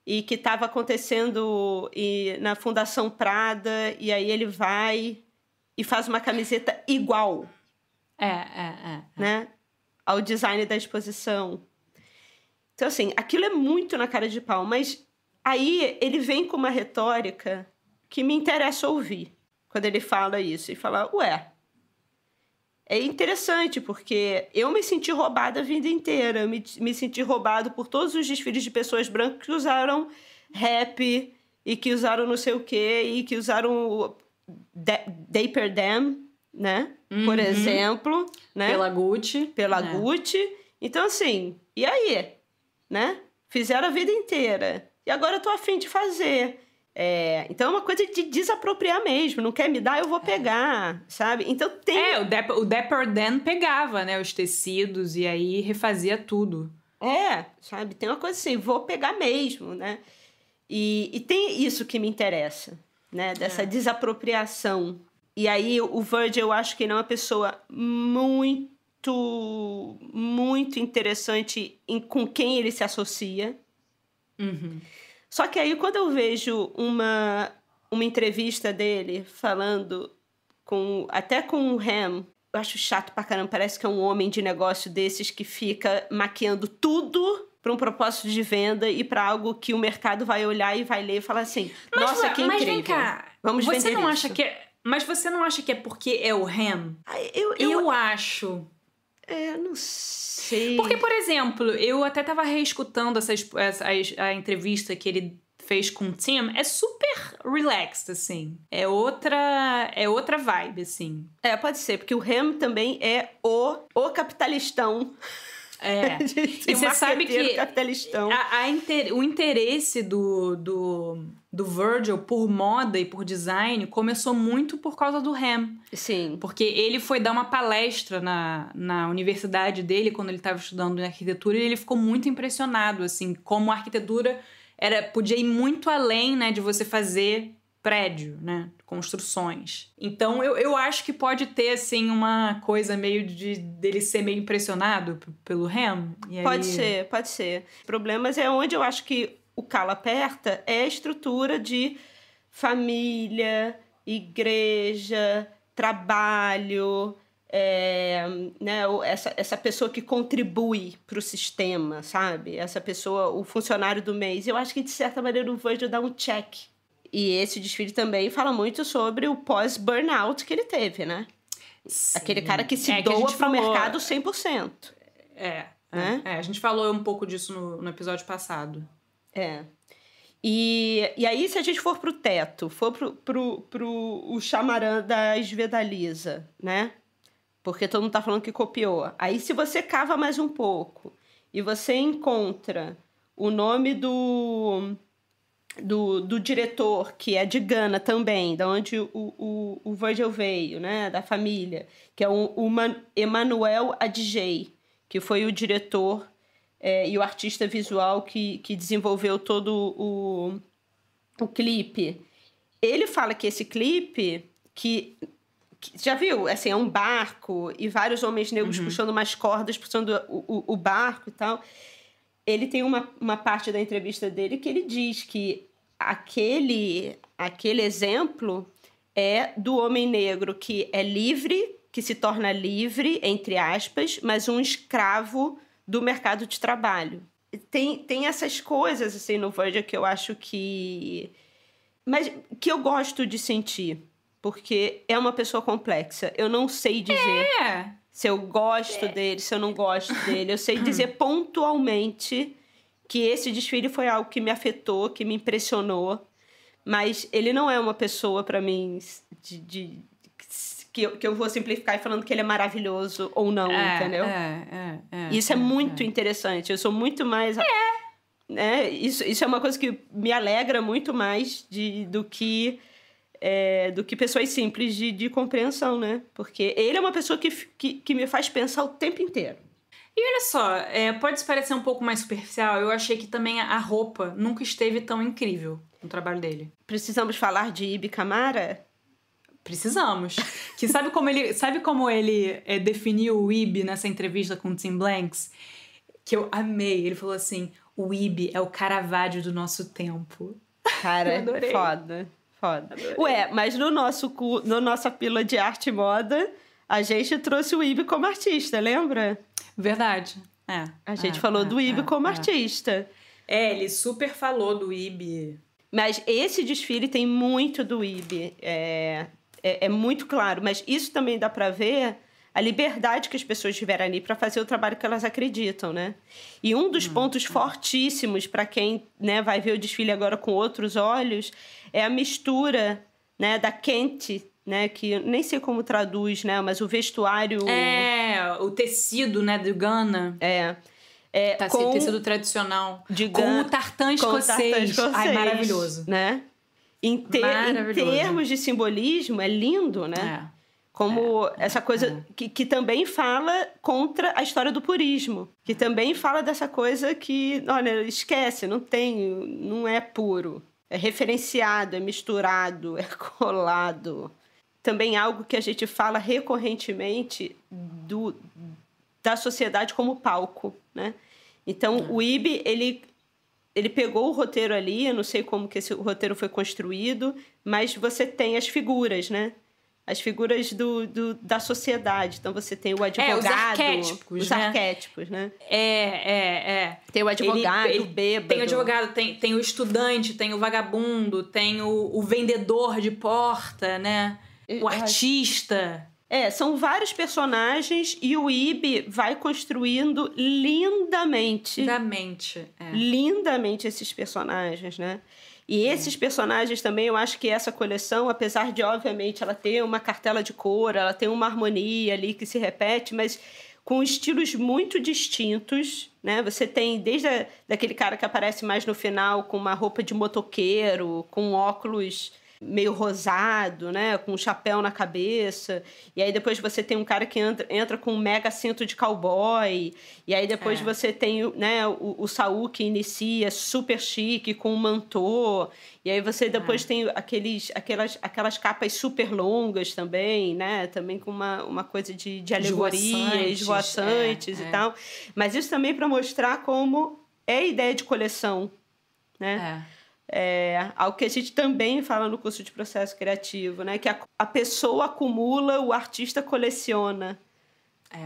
e que estava acontecendo na Fundação Prada, e aí ele vai e faz uma camiseta igual. Né? Ao design da exposição. Então, assim, aquilo é muito na cara de pau, mas aí ele vem com uma retórica que me interessa ouvir quando ele fala isso. E fala, é interessante, porque eu me senti roubada a vida inteira. Eu me senti roubado por todos os desfiles de pessoas brancas que usaram rap e que usaram não sei o quê, e que usaram Dapper Dan, né? Por exemplo. Né? Pela Gucci. Gucci. Então, assim, e aí? Né? Fizeram a vida inteira. E agora eu tô a fim de fazer. Então é uma coisa de desapropriar mesmo. Não quer me dar, eu vou pegar, sabe? Então tem... o Dapper Dan pegava, né, os tecidos e aí refazia tudo. Sabe? Tem uma coisa assim, vou pegar mesmo, né? E tem isso que me interessa, né? Dessa desapropriação. E aí o Virgil, eu acho que ele é uma pessoa muito, muito interessante com quem ele se associa. Só que aí, quando eu vejo uma entrevista dele falando até com o Ham, eu acho chato pra caramba. Parece que é um homem de negócio desses que fica maquiando tudo para um propósito de venda e para algo que o mercado vai olhar e vai ler e falar assim, nossa, que incrível. Mas vem cá, vamos vender isso. Mas você não acha que é porque é o Ham? Eu acho. Não sei. Porque, por exemplo, eu até tava reescutando a entrevista que ele fez com o Tim. É super relaxed, assim. É outra vibe, assim. Pode ser, porque o Ham também é o capitalistão. E você sabe que capitalistão. O interesse do Virgil por moda e por design começou muito por causa do Ham. Sim. Porque ele foi dar uma palestra na universidade dele, quando ele estava estudando em arquitetura, e ele ficou muito impressionado, assim, como a arquitetura podia ir muito além, né, de você fazer prédio, né, construções. Então, eu acho que pode ter, assim, uma coisa meio dele ser meio impressionado pelo Ham. E aí... Pode ser. Problemas é onde eu acho que o calo aperta é a estrutura de família, igreja, trabalho, né, essa pessoa que contribui para o sistema, sabe? Essa pessoa, o funcionário do mês. Eu acho que, de certa maneira, o Virgil dá um check. E esse desfile também fala muito sobre o pós-burnout que ele teve, né? Sim. Aquele cara que se doa para o mercado 100%. Né? A gente falou um pouco disso no episódio passado. E aí, se a gente for pro teto, for pro chamarã da esvedaliza, né? Porque todo mundo tá falando que copiou. Aí, se você cava mais um pouco e você encontra o nome do diretor, que é de Gana também, da onde o Virgil veio, né? Da família, que é o Emmanuel Adjei, que foi o diretor e o artista visual que desenvolveu todo o clipe. Ele fala que esse clipe, que já viu? Assim, é um barco e vários homens negros puxando umas cordas, puxando o barco e tal. Ele tem uma parte da entrevista dele que ele diz que aquele exemplo é do homem negro que é livre, que se torna livre, entre aspas, mas um escravo do mercado de trabalho. Tem essas coisas assim no Virgil que eu acho que... Mas que eu gosto de sentir, porque é uma pessoa complexa. Eu não sei dizer se eu gosto dele, se eu não gosto dele. Eu sei dizer pontualmente que esse desfile foi algo que me afetou, que me impressionou, mas ele não é uma pessoa, para mim, que eu vou simplificar e falando que ele é maravilhoso ou não, entendeu? Isso é muito interessante. Eu sou muito mais... Isso é uma coisa que me alegra muito mais do que pessoas simples de compreensão, né? Porque ele é uma pessoa que me faz pensar o tempo inteiro. E olha só, pode parecer um pouco mais superficial, eu achei que também a roupa nunca esteve tão incrível no trabalho dele. Precisamos falar de Ibi Kamara? Precisamos. Que sabe como ele definiu o Ibi nessa entrevista com o Tim Blanks? Que eu amei. Ele falou assim, o Ibi é o Caravaggio do nosso tempo. Cara, foda. Adorei. Ué, mas no nossa pílula de arte e moda, a gente trouxe o Ibi como artista, lembra? Verdade. A gente falou do Ibi como artista. Ele super falou do Ibi. Mas esse desfile tem muito do Ibi. É muito claro. Mas isso também dá pra ver a liberdade que as pessoas tiveram ali para fazer o trabalho que elas acreditam, né? E um dos pontos fortíssimos para quem, né, vai ver o desfile agora com outros olhos é a mistura, né, da Kente, né, que nem sei como traduz, né, mas o vestuário... o tecido, né, do Ghana. Com tecido tradicional. De com Ghana, o tartan escocês. Ai, maravilhoso. Né? Em termos de simbolismo, é lindo, né? Como essa coisa que também fala contra a história do purismo. Que também fala dessa coisa que, olha, esquece, não é puro. É referenciado, é misturado, é colado. Também algo que a gente fala recorrentemente da sociedade como palco, né? Então, o Ibi, ele pegou o roteiro ali, eu não sei como que esse roteiro foi construído, mas você tem as figuras, né? As figuras da sociedade. Então, você tem o advogado... os arquétipos, né? Tem o advogado, o bêbado. Tem o advogado, tem o estudante, tem o vagabundo, tem o vendedor de porta, né? O artista... São vários personagens e o Ibi vai construindo lindamente esses personagens, né? E esses personagens também, eu acho que essa coleção, apesar de, obviamente, ela ter uma cartela de cor, ela tem uma harmonia ali que se repete, mas com estilos muito distintos, né? Você tem desde daquele cara que aparece mais no final com uma roupa de motoqueiro, com óculos meio rosado, né, com um chapéu na cabeça, e aí depois você tem um cara que entra com um mega cinto de cowboy, e aí depois você tem, né, o Saul que inicia super chique com um mantô, e aí você depois tem aquelas capas super longas também, né, também com uma coisa de alegoria, esvoaçantes e tal, mas isso também para mostrar como é a ideia de coleção, né? Algo que a gente também fala no curso de processo criativo, né? Que a pessoa acumula, o artista coleciona.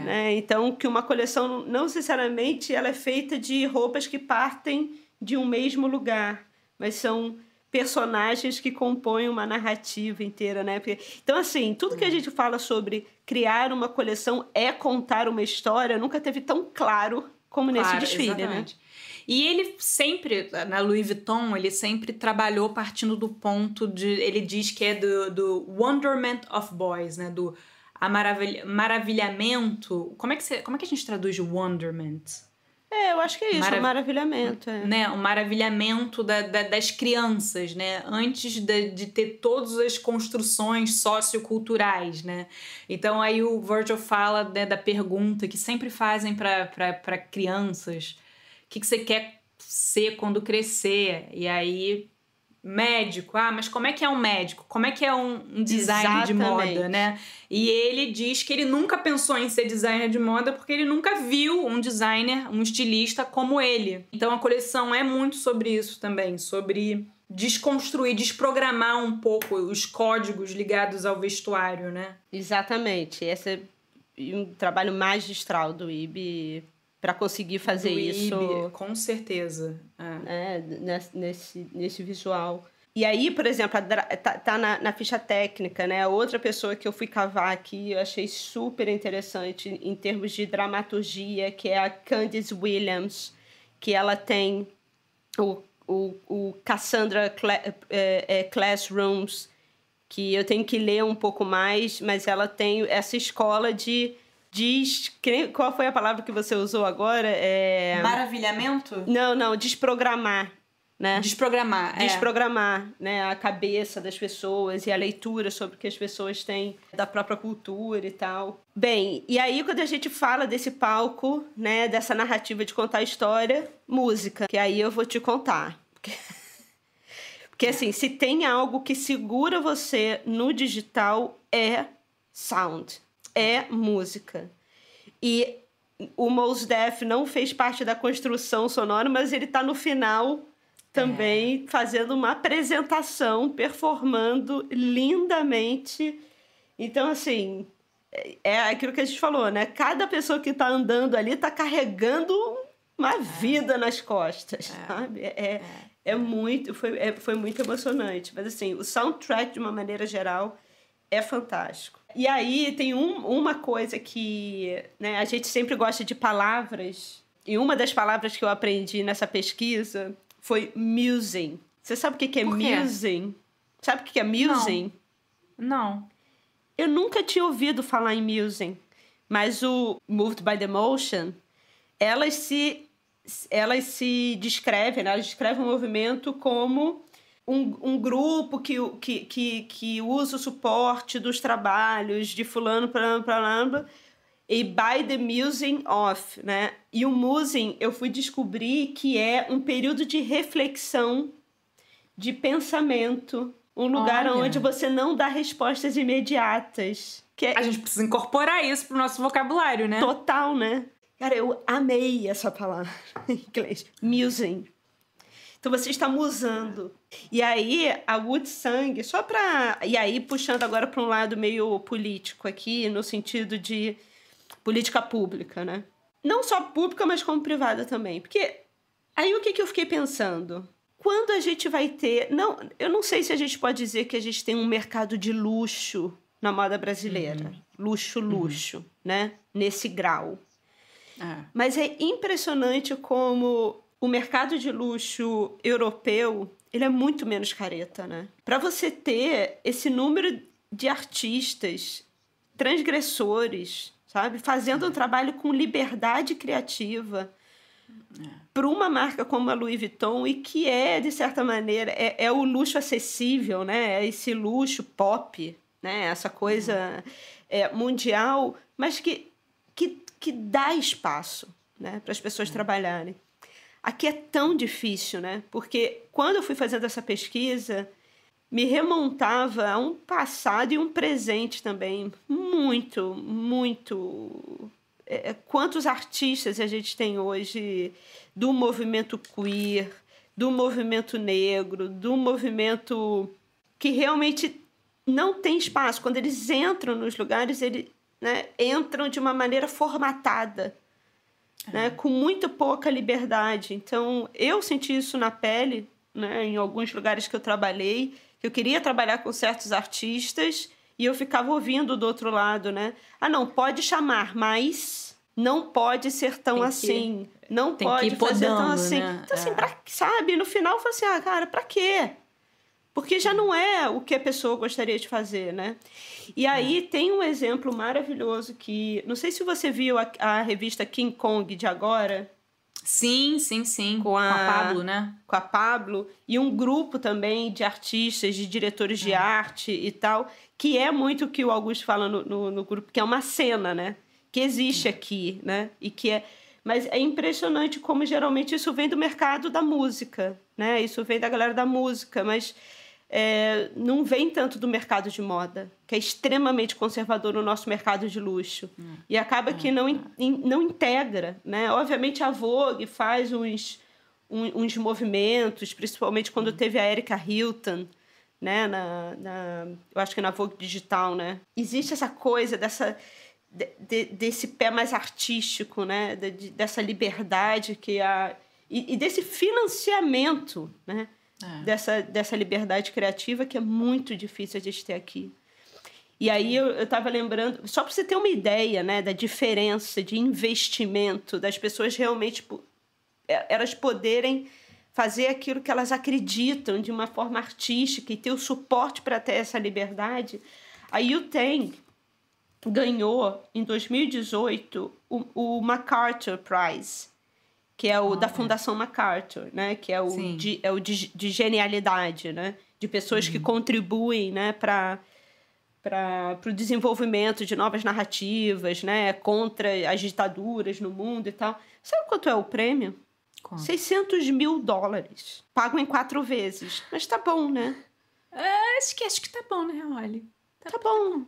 Né? Então, que uma coleção, não necessariamente, ela é feita de roupas que partem de um mesmo lugar, mas são personagens que compõem uma narrativa inteira, né? Então, assim, tudo que a gente fala sobre criar uma coleção é contar uma história, nunca teve tão claro como nesse desfile, exatamente. Né? E ele sempre, na Louis Vuitton, ele sempre trabalhou partindo do ponto de... Ele diz que é do wonderment of boys, né? Do maravilhamento... Como é que a gente traduz wonderment? Eu acho que é isso, maravilhamento. Né? O maravilhamento das crianças, né? Antes de ter todas as construções socioculturais, né? Então, aí o Virgil fala, né, da pergunta que sempre fazem para crianças... O que você quer ser quando crescer? E aí, médico. Mas como é que é um médico? Como é que é um designer de moda, né? E ele diz que ele nunca pensou em ser designer de moda porque ele nunca viu um designer, um estilista como ele. Então, a coleção é muito sobre isso também, sobre desconstruir, desprogramar um pouco os códigos ligados ao vestuário, né? Exatamente. Esse é um trabalho magistral do Ibi... para conseguir fazer isso. Com certeza. Nesse visual. E aí, por exemplo, tá na ficha técnica, né? Outra pessoa que eu fui cavar aqui, eu achei super interessante em termos de dramaturgia, que é a Candice Williams, que ela tem o Cassandra Classrooms, que eu tenho que ler um pouco mais, mas ela tem essa escola de... Qual foi a palavra que você usou agora? Maravilhamento? Não, desprogramar. né? Desprogramar, né, a cabeça das pessoas e a leitura sobre o que as pessoas têm da própria cultura e tal. Bem, e aí quando a gente fala desse palco, né, dessa narrativa de contar a história, música, que aí eu vou te contar. Porque assim, se tem algo que segura você no digital é sound, é música. E o Mos Def não fez parte da construção sonora, mas ele tá no final também fazendo uma apresentação, performando lindamente. Então, assim, é aquilo que a gente falou, né? Cada pessoa que tá andando ali tá carregando uma vida nas costas, sabe? Foi muito emocionante. Mas, assim, o soundtrack, de uma maneira geral, é fantástico. E aí tem uma coisa que, né, a gente sempre gosta de palavras, e uma das palavras que eu aprendi nessa pesquisa foi musing. Você sabe o que é musing? Sabe o que é musing? Não. Eu nunca tinha ouvido falar em musing, mas o Moved by the Emotion, elas se descrevem, né? Elas descrevem o movimento como um grupo que usa o suporte dos trabalhos de fulano, plano, e by the musing of, né? E o musing, eu fui descobrir que é um período de reflexão, de pensamento, um lugar onde você não dá respostas imediatas. A gente precisa incorporar isso pro nosso vocabulário, né? Total, né? Cara, eu amei essa palavra em inglês. Musing. Então você está musando. E aí, a Wood Sung, e aí, puxando agora para um lado meio político aqui, no sentido de política pública, né? Não só pública, mas como privada também. Porque aí o que eu fiquei pensando? Quando a gente vai ter... Não, eu não sei se a gente pode dizer que a gente tem um mercado de luxo na moda brasileira. Luxo, né? Nesse grau. Mas é impressionante como o mercado de luxo europeu, ele é muito menos careta, né? Para você ter esse número de artistas, transgressores, sabe? Fazendo um trabalho com liberdade criativa para uma marca como a Louis Vuitton, e que é, de certa maneira, é o luxo acessível, né? É esse luxo pop, né? Essa coisa mundial, mas que dá espaço, né? Para as pessoas trabalharem. Aqui é tão difícil, né? Porque quando eu fui fazendo essa pesquisa, me remontava a um passado e um presente também muito, muito... quantos artistas a gente tem hoje do movimento queer, do movimento negro, do movimento que realmente não tem espaço. Quando eles entram nos lugares, eles, né, entram de uma maneira formatada, né, com muito pouca liberdade. Então, eu senti isso na pele, né, em alguns lugares que eu trabalhei, que eu queria trabalhar com certos artistas e eu ficava ouvindo do outro lado, né? Não, pode chamar, mas não pode ser tão assim. Não pode fazer tão assim. Né? Então, assim, sabe? No final, eu falei assim, cara, pra quê? Porque já não é o que a pessoa gostaria de fazer, né? E aí tem um exemplo maravilhoso que... Não sei se você viu a revista King Kong de agora. Sim. Com a Pablo, né? Com a Pablo. E um grupo também de artistas, de diretores de arte e tal, que é muito o que o Augusto fala no grupo, que é uma cena, né? Que existe aqui, né? E que é... Mas é impressionante como geralmente isso vem do mercado da música, né? Isso vem da galera da música, mas... não vem tanto do mercado de moda, que é extremamente conservador no nosso mercado de luxo. E acaba que não integra, né? Obviamente a Vogue faz uns movimentos, principalmente quando teve a Erika Hilton, né? Eu acho que na Vogue Digital, né? Existe essa coisa desse pé mais artístico, né? Dessa liberdade e desse financiamento, né? Dessa liberdade criativa que é muito difícil a gente ter aqui. E aí eu estava lembrando, só para você ter uma ideia, né, da diferença de investimento, das pessoas realmente elas poderem fazer aquilo que elas acreditam de uma forma artística e ter o suporte para ter essa liberdade. A U10 ganhou, em 2018, o MacArthur Prize, que é o da Fundação MacArthur, né? Que é o de genialidade, né? De pessoas que contribuem, né, para o desenvolvimento de novas narrativas, né? Contra as ditaduras no mundo e tal. Sabe quanto é o prêmio? Quanto? $600 mil. Pago em 4 vezes. Mas tá bom, né? Acho que tá bom, né, Olha? Tá bom.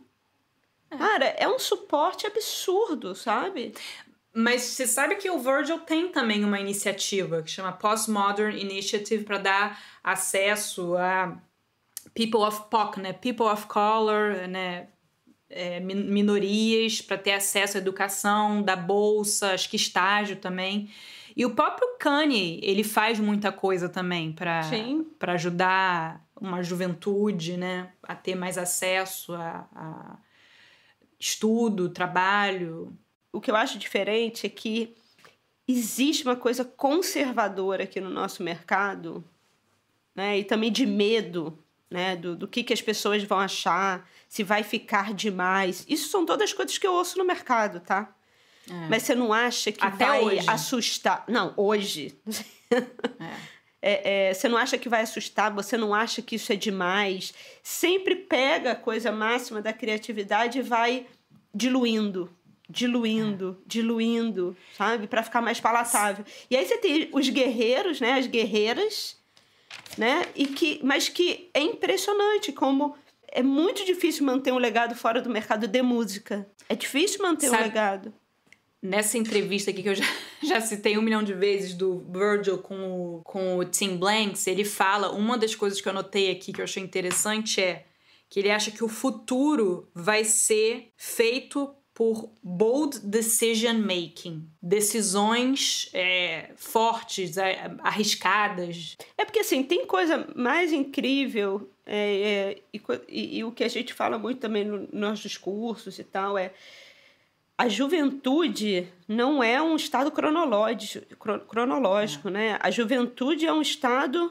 Cara, é um suporte absurdo, sabe? Mas você sabe que o Virgil tem também uma iniciativa que chama Postmodern Initiative para dar acesso a people of POC, né? People of color, né? Minorias, para ter acesso à educação, da bolsa, acho que estágio também. E o próprio Kanye, ele faz muita coisa também para ajudar uma juventude, né? A ter mais acesso a estudo, trabalho. O que eu acho diferente é que existe uma coisa conservadora aqui no nosso mercado, né? E também de medo, né? Do que as pessoas vão achar, se vai ficar demais. Isso são todas coisas que eu ouço no mercado, tá? Mas você não acha que até vai hoje assustar? Não, hoje. Você não acha que vai assustar? Você não acha que isso é demais? Sempre pega a coisa máxima da criatividade e vai diluindo, sabe? Para ficar mais palatável. E aí você tem os guerreiros, né? As guerreiras, né? Mas que é impressionante como é muito difícil manter um legado fora do mercado de música. É difícil manter um legado. Nessa entrevista aqui que eu já citei 1 milhão de vezes do Virgil com o Tim Blanks, ele fala, uma das coisas que eu anotei aqui que eu achei interessante é que ele acha que o futuro vai ser feito por bold decision making, decisões fortes, arriscadas. Porque assim, tem coisa mais incrível e o que a gente fala muito também nos nossos discursos e tal a juventude não é um estado cronológico, né? A juventude é um estado,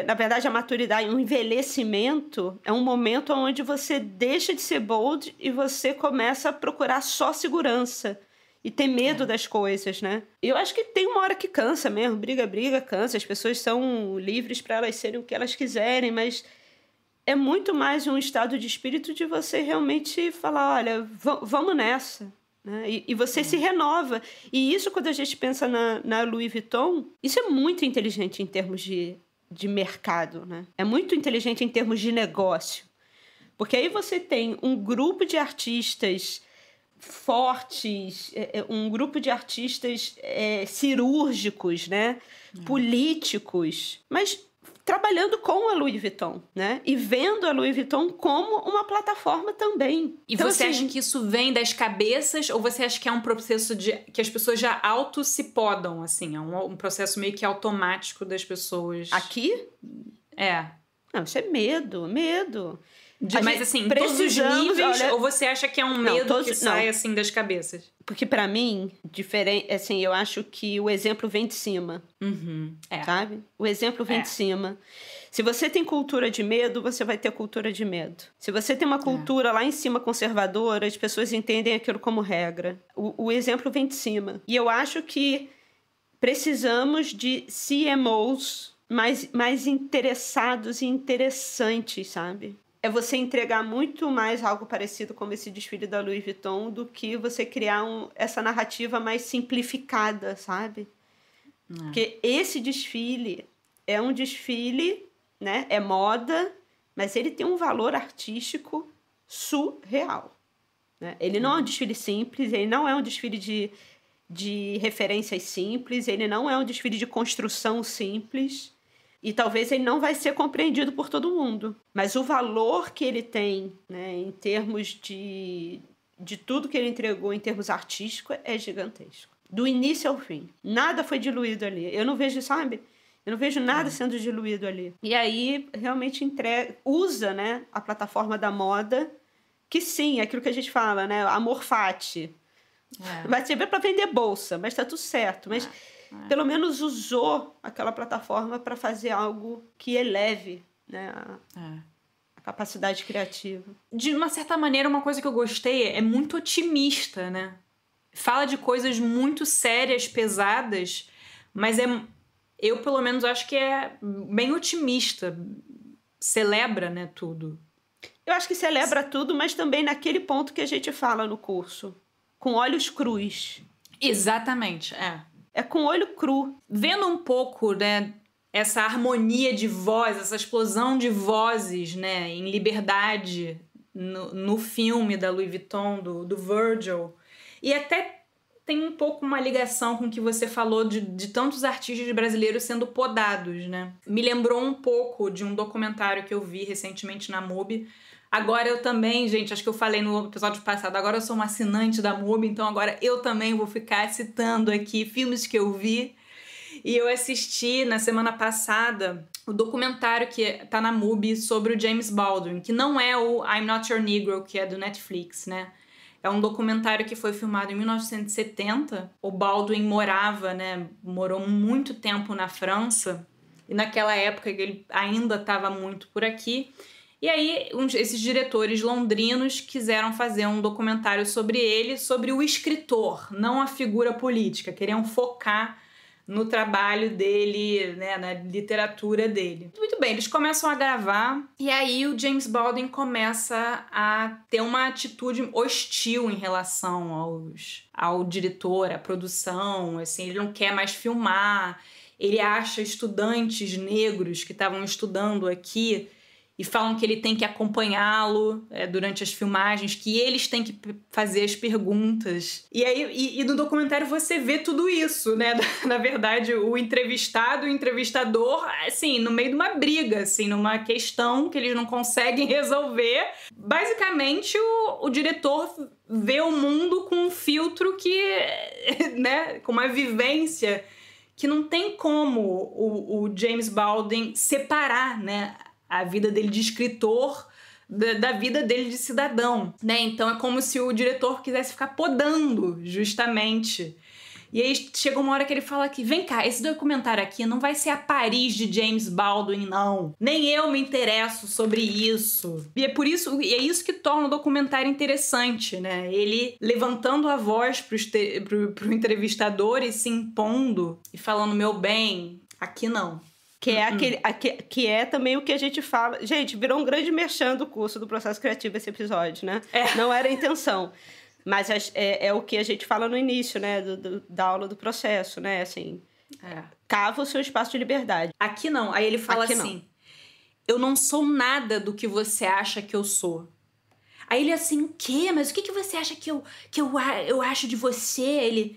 na verdade, a maturidade, um envelhecimento, é um momento onde você deixa de ser bold e você começa a procurar só segurança e ter medo das coisas, né? Eu acho que tem uma hora que cansa mesmo, briga, cansa, as pessoas são livres para elas serem o que elas quiserem, mas é muito mais um estado de espírito de você realmente falar, olha, vamos nessa. Né? E você se renova. E isso, quando a gente pensa na Louis Vuitton, isso é muito inteligente em termos de mercado. Né? É muito inteligente em termos de negócio. Porque aí você tem um grupo de artistas fortes, um grupo de artistas cirúrgicos, né? Políticos, mas trabalhando com a Louis Vuitton, né? E vendo a Louis Vuitton como uma plataforma também. E então, você acha que isso vem das cabeças ou você acha que é um processo que as pessoas já se podam, assim? É um processo meio que automático das pessoas... Aqui? Não, isso é medo. Mas assim, todos os níveis, ou você acha que é um medo que sai assim das cabeças? Porque pra mim, diferente, assim, eu acho que o exemplo vem de cima. Sabe? O exemplo vem de cima. Se você tem cultura de medo, você vai ter cultura de medo. Se você tem uma cultura lá em cima conservadora, as pessoas entendem aquilo como regra. O exemplo vem de cima. E eu acho que precisamos de CMOs mais interessados e interessantes, sabe? É você entregar muito mais algo parecido como esse desfile da Louis Vuitton do que você criar essa narrativa mais simplificada, sabe? Porque esse desfile é um desfile, né? É moda, mas ele tem um valor artístico surreal. Né? Ele não é um desfile simples, ele não é um desfile de referências simples, ele não é um desfile de construção simples. E talvez ele não vai ser compreendido por todo mundo. Mas o valor que ele tem, né, em termos de tudo que ele entregou em termos artísticos é gigantesco. Do início ao fim. Nada foi diluído ali. Eu não vejo, sabe? Eu não vejo nada sendo diluído ali. E aí, realmente usa, né, a plataforma da moda, que sim, é aquilo que a gente fala, né? Amor fati. Vai servir para vender bolsa, mas tá tudo certo. Mas... pelo menos usou aquela plataforma para fazer algo que eleve, né, a capacidade criativa. De uma certa maneira, uma coisa que eu gostei é muito otimista, né? Fala de coisas muito sérias, pesadas, Mas eu, pelo menos, acho que é bem otimista. Celebra, né, tudo. Eu acho que celebra tudo, mas também naquele ponto que a gente fala no curso. Com olhos crus. Exatamente, é. É com olho cru. Vendo um pouco, né, essa harmonia de voz, essa explosão de vozes, né, em Liberdade, no filme da Louis Vuitton, do Virgil. E até tem um pouco uma ligação com o que você falou de tantos artistas brasileiros sendo podados, né? Me lembrou um pouco de um documentário que eu vi recentemente na MUBI. Agora eu também, gente, acho que eu falei no episódio passado, agora eu sou uma assinante da MUBI, então agora eu também vou ficar citando aqui filmes que eu vi. E eu assisti na semana passada o documentário que tá na MUBI sobre o James Baldwin, que não é o I'm Not Your Negro, que é do Netflix, né? É um documentário que foi filmado em 1970. O Baldwin morou muito tempo na França, e naquela época ele ainda estava muito por aqui. E aí, esses diretores londrinos quiseram fazer um documentário sobre ele, sobre o escritor, não a figura política. Queriam focar no trabalho dele, né, na literatura dele. Muito bem, eles começam a gravar e aí o James Baldwin começa a ter uma atitude hostil em relação ao diretor, à produção, assim, ele não quer mais filmar, ele acha estudantes negros que estavam estudando aqui e falam que ele tem que acompanhá-lo durante as filmagens, que eles têm que fazer as perguntas. E aí, no documentário você vê tudo isso, né? Na verdade, o entrevistado e o entrevistador, assim, no meio de uma briga, assim, numa questão que eles não conseguem resolver. Basicamente, o diretor vê o mundo com um filtro que, né, com uma vivência que não tem como o James Baldwin separar, né, a vida dele de escritor da vida dele de cidadão, né? Então é como se o diretor quisesse ficar podando, justamente. E aí chega uma hora que ele fala que, vem cá, esse documentário aqui não vai ser a Paris de James Baldwin, não. Nem eu me interesso sobre isso. E é isso que torna o documentário interessante, né? Ele levantando a voz pro entrevistador e se impondo e falando, meu bem, aqui não. Que é também o que a gente fala. Gente, virou um grande merchan do curso do processo criativo esse episódio, né? Não era a intenção. Mas é o que a gente fala no início, né? Da aula do processo, né? Assim, cava o seu espaço de liberdade. Aqui não. Aí ele fala assim, eu não sou nada do que você acha que eu sou. Aí ele assim, o quê? Mas o que você acha que eu acho de você?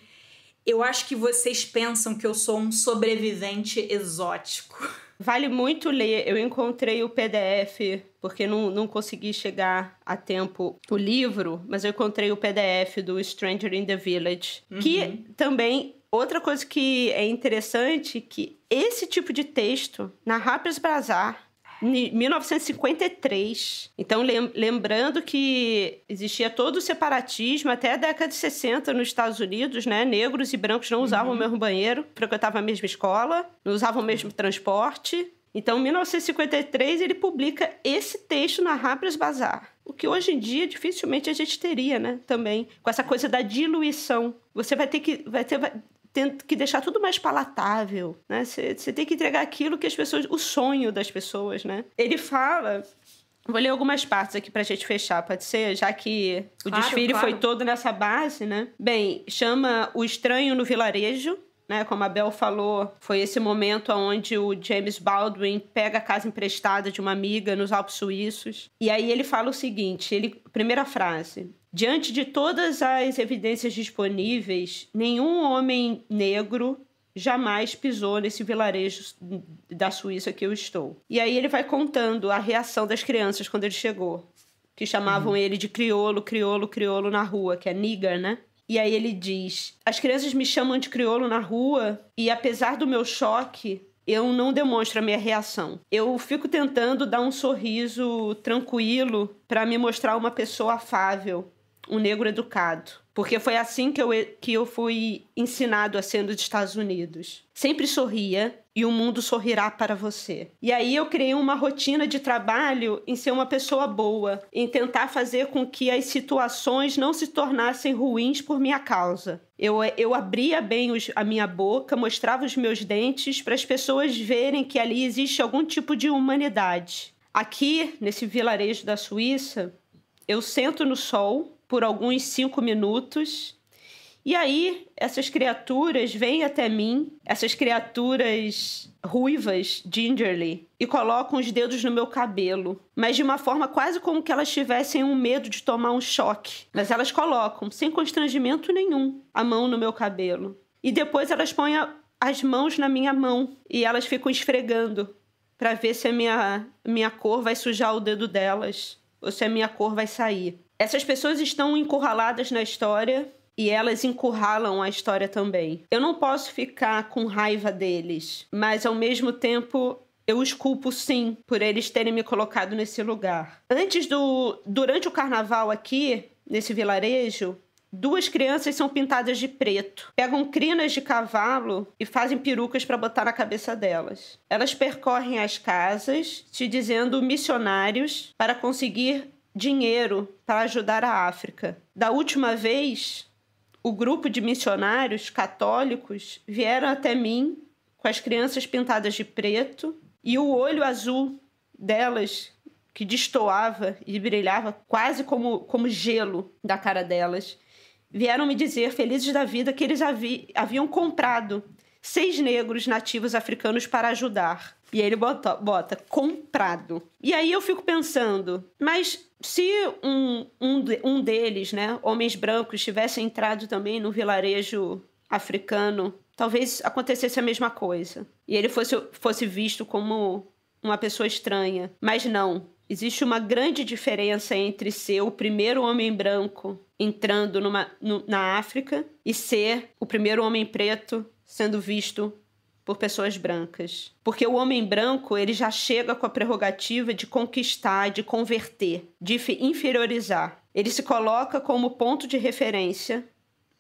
Eu acho que vocês pensam que eu sou um sobrevivente exótico. Vale muito ler. Eu encontrei o PDF, porque não consegui chegar a tempo o livro, mas eu encontrei o PDF do Stranger in the Village. Uhum. Que também, outra coisa que é interessante, que esse tipo de texto, na Harper's Bazaar, em 1953. Então, lembrando que existia todo o separatismo até a década de 60 nos Estados Unidos, né? Negros e brancos não usavam o mesmo banheiro, frequentavam a mesma escola, não usavam o mesmo transporte. Então, em 1953, ele publica esse texto na Harper's Bazaar. O que hoje em dia dificilmente a gente teria, né? Também, com essa coisa da diluição. Você vai ter que deixar tudo mais palatável, né? Você tem que entregar aquilo que as pessoas... O sonho das pessoas, né? Ele fala... Vou ler algumas partes aqui pra gente fechar, pode ser? Já que o desfile foi todo nessa base, né? Bem, chama O Estranho no Vilarejo, né? Como a Bel falou, foi esse momento onde o James Baldwin pega a casa emprestada de uma amiga nos Alpes Suíços. E aí ele fala o seguinte, primeira frase... Diante de todas as evidências disponíveis, nenhum homem negro jamais pisou nesse vilarejo da Suíça que eu estou. E aí ele vai contando a reação das crianças quando ele chegou, que chamavam ele de crioulo na rua, que é nigger, né? E aí ele diz, as crianças me chamam de crioulo na rua e apesar do meu choque, eu não demonstro a minha reação. Eu fico tentando dar um sorriso tranquilo para me mostrar uma pessoa afável, um negro educado. Porque foi assim que eu fui ensinado a ser nos Estados Unidos. Sempre sorria, e o mundo sorrirá para você. E aí eu criei uma rotina de trabalho em ser uma pessoa boa, em tentar fazer com que as situações não se tornassem ruins por minha causa. Eu abria bem a minha boca, mostrava os meus dentes para as pessoas verem que ali existe algum tipo de humanidade. Aqui, nesse vilarejo da Suíça, eu sento no sol por alguns 5 minutos e aí essas criaturas vêm até mim, essas criaturas ruivas, gingerly, e colocam os dedos no meu cabelo, mas de uma forma quase como que elas tivessem um medo de tomar um choque. Mas elas colocam, sem constrangimento nenhum, a mão no meu cabelo. E depois elas põem as mãos na minha mão e elas ficam esfregando para ver se a minha cor vai sujar o dedo delas ou se a minha cor vai sair. Essas pessoas estão encurraladas na história e elas encurralam a história também. Eu não posso ficar com raiva deles, mas ao mesmo tempo eu os culpo sim por eles terem me colocado nesse lugar. Durante o carnaval aqui, nesse vilarejo, 2 crianças são pintadas de preto. Pegam crinas de cavalo e fazem perucas para botar na cabeça delas. Elas percorrem as casas, te dizendo missionários para conseguir dinheiro para ajudar a África. Da última vez, o grupo de missionários católicos vieram até mim com as crianças pintadas de preto e o olho azul delas que destoava e brilhava quase como gelo da cara delas. Vieram me dizer, felizes da vida, que eles haviam comprado 6 negros nativos africanos para ajudar. E aí ele bota comprado. E aí eu fico pensando, mas se um deles, né, homens brancos, tivesse entrado também no vilarejo africano, talvez acontecesse a mesma coisa. E ele fosse visto como uma pessoa estranha. Mas não. Existe uma grande diferença entre ser o primeiro homem branco entrando na África e ser o primeiro homem preto sendo visto por pessoas brancas. Porque o homem branco, ele já chega com a prerrogativa de conquistar, de converter, de inferiorizar. Ele se coloca como ponto de referência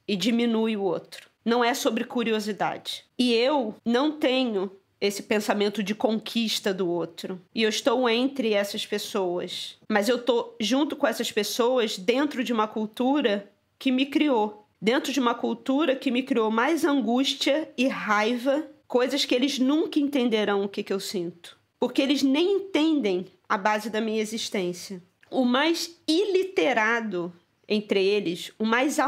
e diminui o outro. Não é sobre curiosidade. E eu não tenho esse pensamento de conquista do outro. E eu estou entre essas pessoas. Mas eu estou junto com essas pessoas dentro de uma cultura que me criou. Dentro de uma cultura que me criou mais angústia e raiva, coisas que eles nunca entenderão o que eu sinto. Porque eles nem entendem a base da minha existência. O mais iliterado entre eles, o mais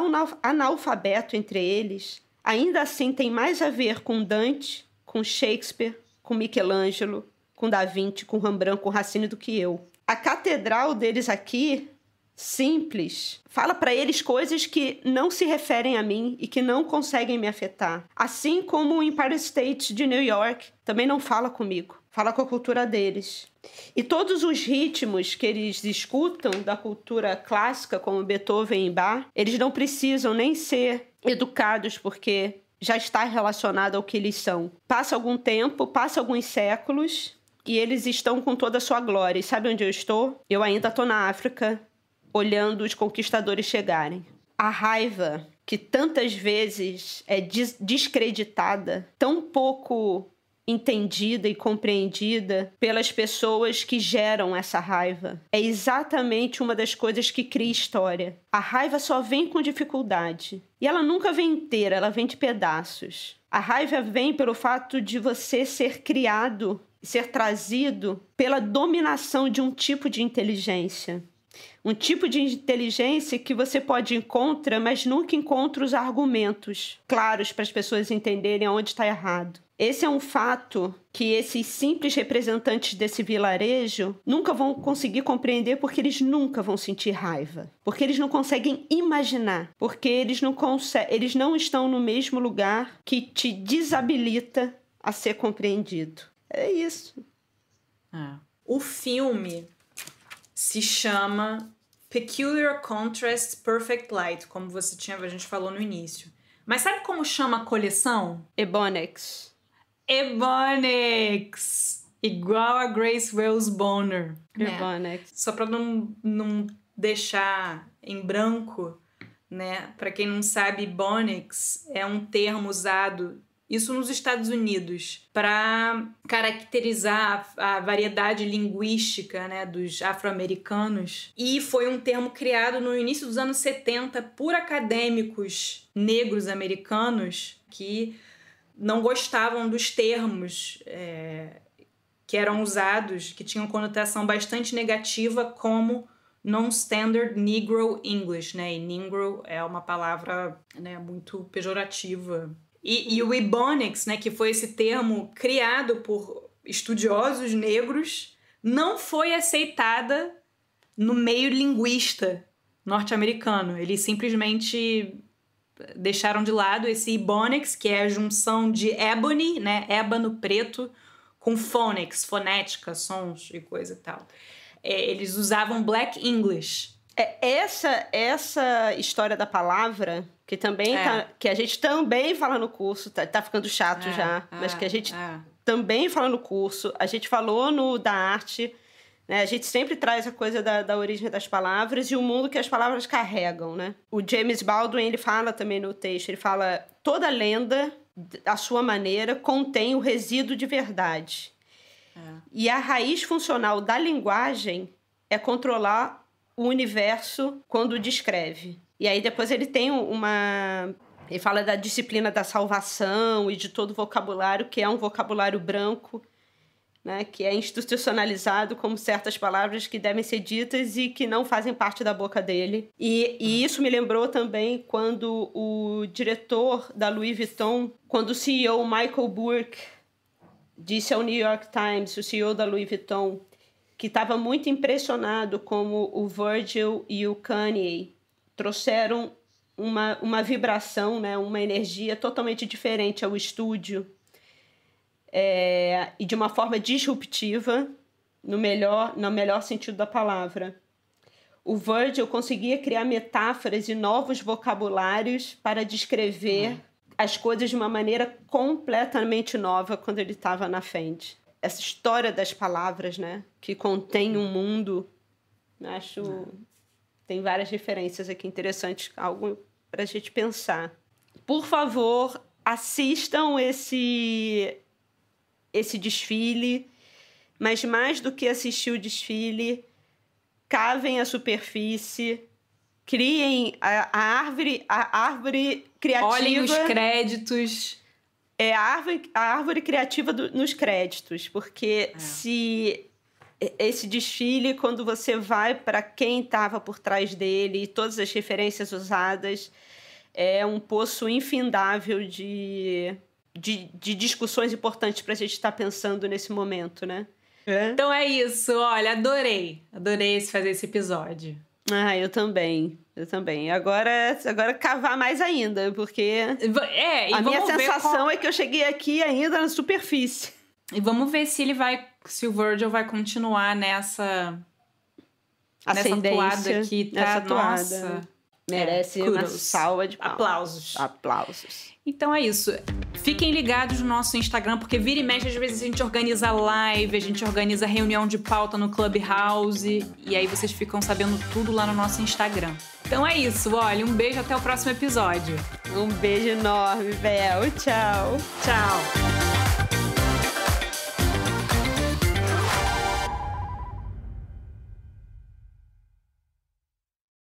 analfabeto entre eles, ainda assim tem mais a ver com Dante, com Shakespeare, com Michelangelo, com Da Vinci, com Rembrandt, com Racine do que eu. A catedral deles aqui, simples, fala para eles coisas que não se referem a mim e que não conseguem me afetar. Assim como o Empire State de New York também não fala comigo, fala com a cultura deles. E todos os ritmos que eles escutam da cultura clássica, como Beethoven e Bach, eles não precisam nem ser educados porque já está relacionado ao que eles são. Passa algum tempo, passa alguns séculos e eles estão com toda a sua glória. E sabe onde eu estou? Eu ainda estou na África, olhando os conquistadores chegarem. A raiva que tantas vezes é descreditada, tão pouco entendida e compreendida pelas pessoas que geram essa raiva, é exatamente uma das coisas que cria história. A raiva só vem com dificuldade. E ela nunca vem inteira, ela vem de pedaços. A raiva vem pelo fato de você ser criado, ser trazido pela dominação de um tipo de inteligência. Um tipo de inteligência que você pode encontrar, mas nunca encontra os argumentos claros para as pessoas entenderem onde está errado. Esse é um fato que esses simples representantes desse vilarejo nunca vão conseguir compreender porque eles nunca vão sentir raiva. Porque eles não conseguem imaginar. Porque eles não estão no mesmo lugar que te desabilita a ser compreendido. É isso. O filme se chama Peculiar Contrast, Perfect Light, como a gente falou no início. Mas sabe como chama a coleção? Ebonics. Ebonics! Igual a Grace Wales Bonner. Ebonics. Só para não deixar em branco, né? Para quem não sabe, Ebonics é um termo usado isso nos Estados Unidos, para caracterizar a variedade linguística, né, dos afro-americanos. E foi um termo criado no início dos anos 70 por acadêmicos negros americanos que não gostavam dos termos que eram usados, que tinham conotação bastante negativa, como Non-Standard Negro English, né? E Negro é uma palavra, né, muito pejorativa. E o Ebonics, né, que foi esse termo criado por estudiosos negros, não foi aceitada no meio linguista norte-americano. Eles simplesmente deixaram de lado esse Ebonics, que é a junção de ebony, né, ébano preto, com phonics, fonética, sons e coisa e tal. Eles usavam Black English. Essa história da palavra, que também que a gente também fala no curso, tá ficando chato já, mas que a gente também fala no curso, a gente falou no da arte, né? A gente sempre traz a coisa da origem das palavras e o mundo que as palavras carregam, né? O James Baldwin, ele fala também no texto, ele fala: toda lenda, à sua maneira, contém o resíduo de verdade. E a raiz funcional da linguagem é controlar o universo quando descreve. E aí depois ele tem ele fala da disciplina da salvação e de todo o vocabulário, que é um vocabulário branco, né, que é institucionalizado como certas palavras que devem ser ditas e que não fazem parte da boca dele. E isso me lembrou também quando o diretor da Louis Vuitton, quando o CEO Michael Burke disse ao New York Times, o CEO da Louis Vuitton, que estava muito impressionado como o Virgil e o Kanye trouxeram uma vibração, né, uma energia totalmente diferente ao estúdio, e de uma forma disruptiva, no melhor sentido da palavra. O Virgil conseguia criar metáforas e novos vocabulários para descrever as coisas de uma maneira completamente nova quando ele estava na Fendi. Essa história das palavras, né, que contém um mundo, acho tem várias referências aqui interessantes, algo para a gente pensar. Por favor, assistam esse desfile, mas mais do que assistir o desfile, cavem a superfície, criem a árvore criativa. Olhem os créditos. A árvore criativa nos créditos, porque se esse desfile, quando você vai para quem estava por trás dele e todas as referências usadas, é um poço infindável de discussões importantes para a gente estar pensando nesse momento, né? Então é isso, olha, adorei fazer esse episódio. Eu também. Agora cavar mais ainda, porque a minha sensação é que eu cheguei aqui ainda na superfície. E vamos ver se o Virgil vai continuar nessa toada aqui, tá? Nessa toada. Nossa. Merece uma salva de palmas. Aplausos. Então é isso. Fiquem ligados no nosso Instagram, porque vira e mexe, às vezes a gente organiza live, a gente organiza reunião de pauta no Clubhouse, e aí vocês ficam sabendo tudo lá no nosso Instagram. Então é isso, olha, um beijo, até o próximo episódio. Um beijo enorme, Bel. Tchau. Tchau.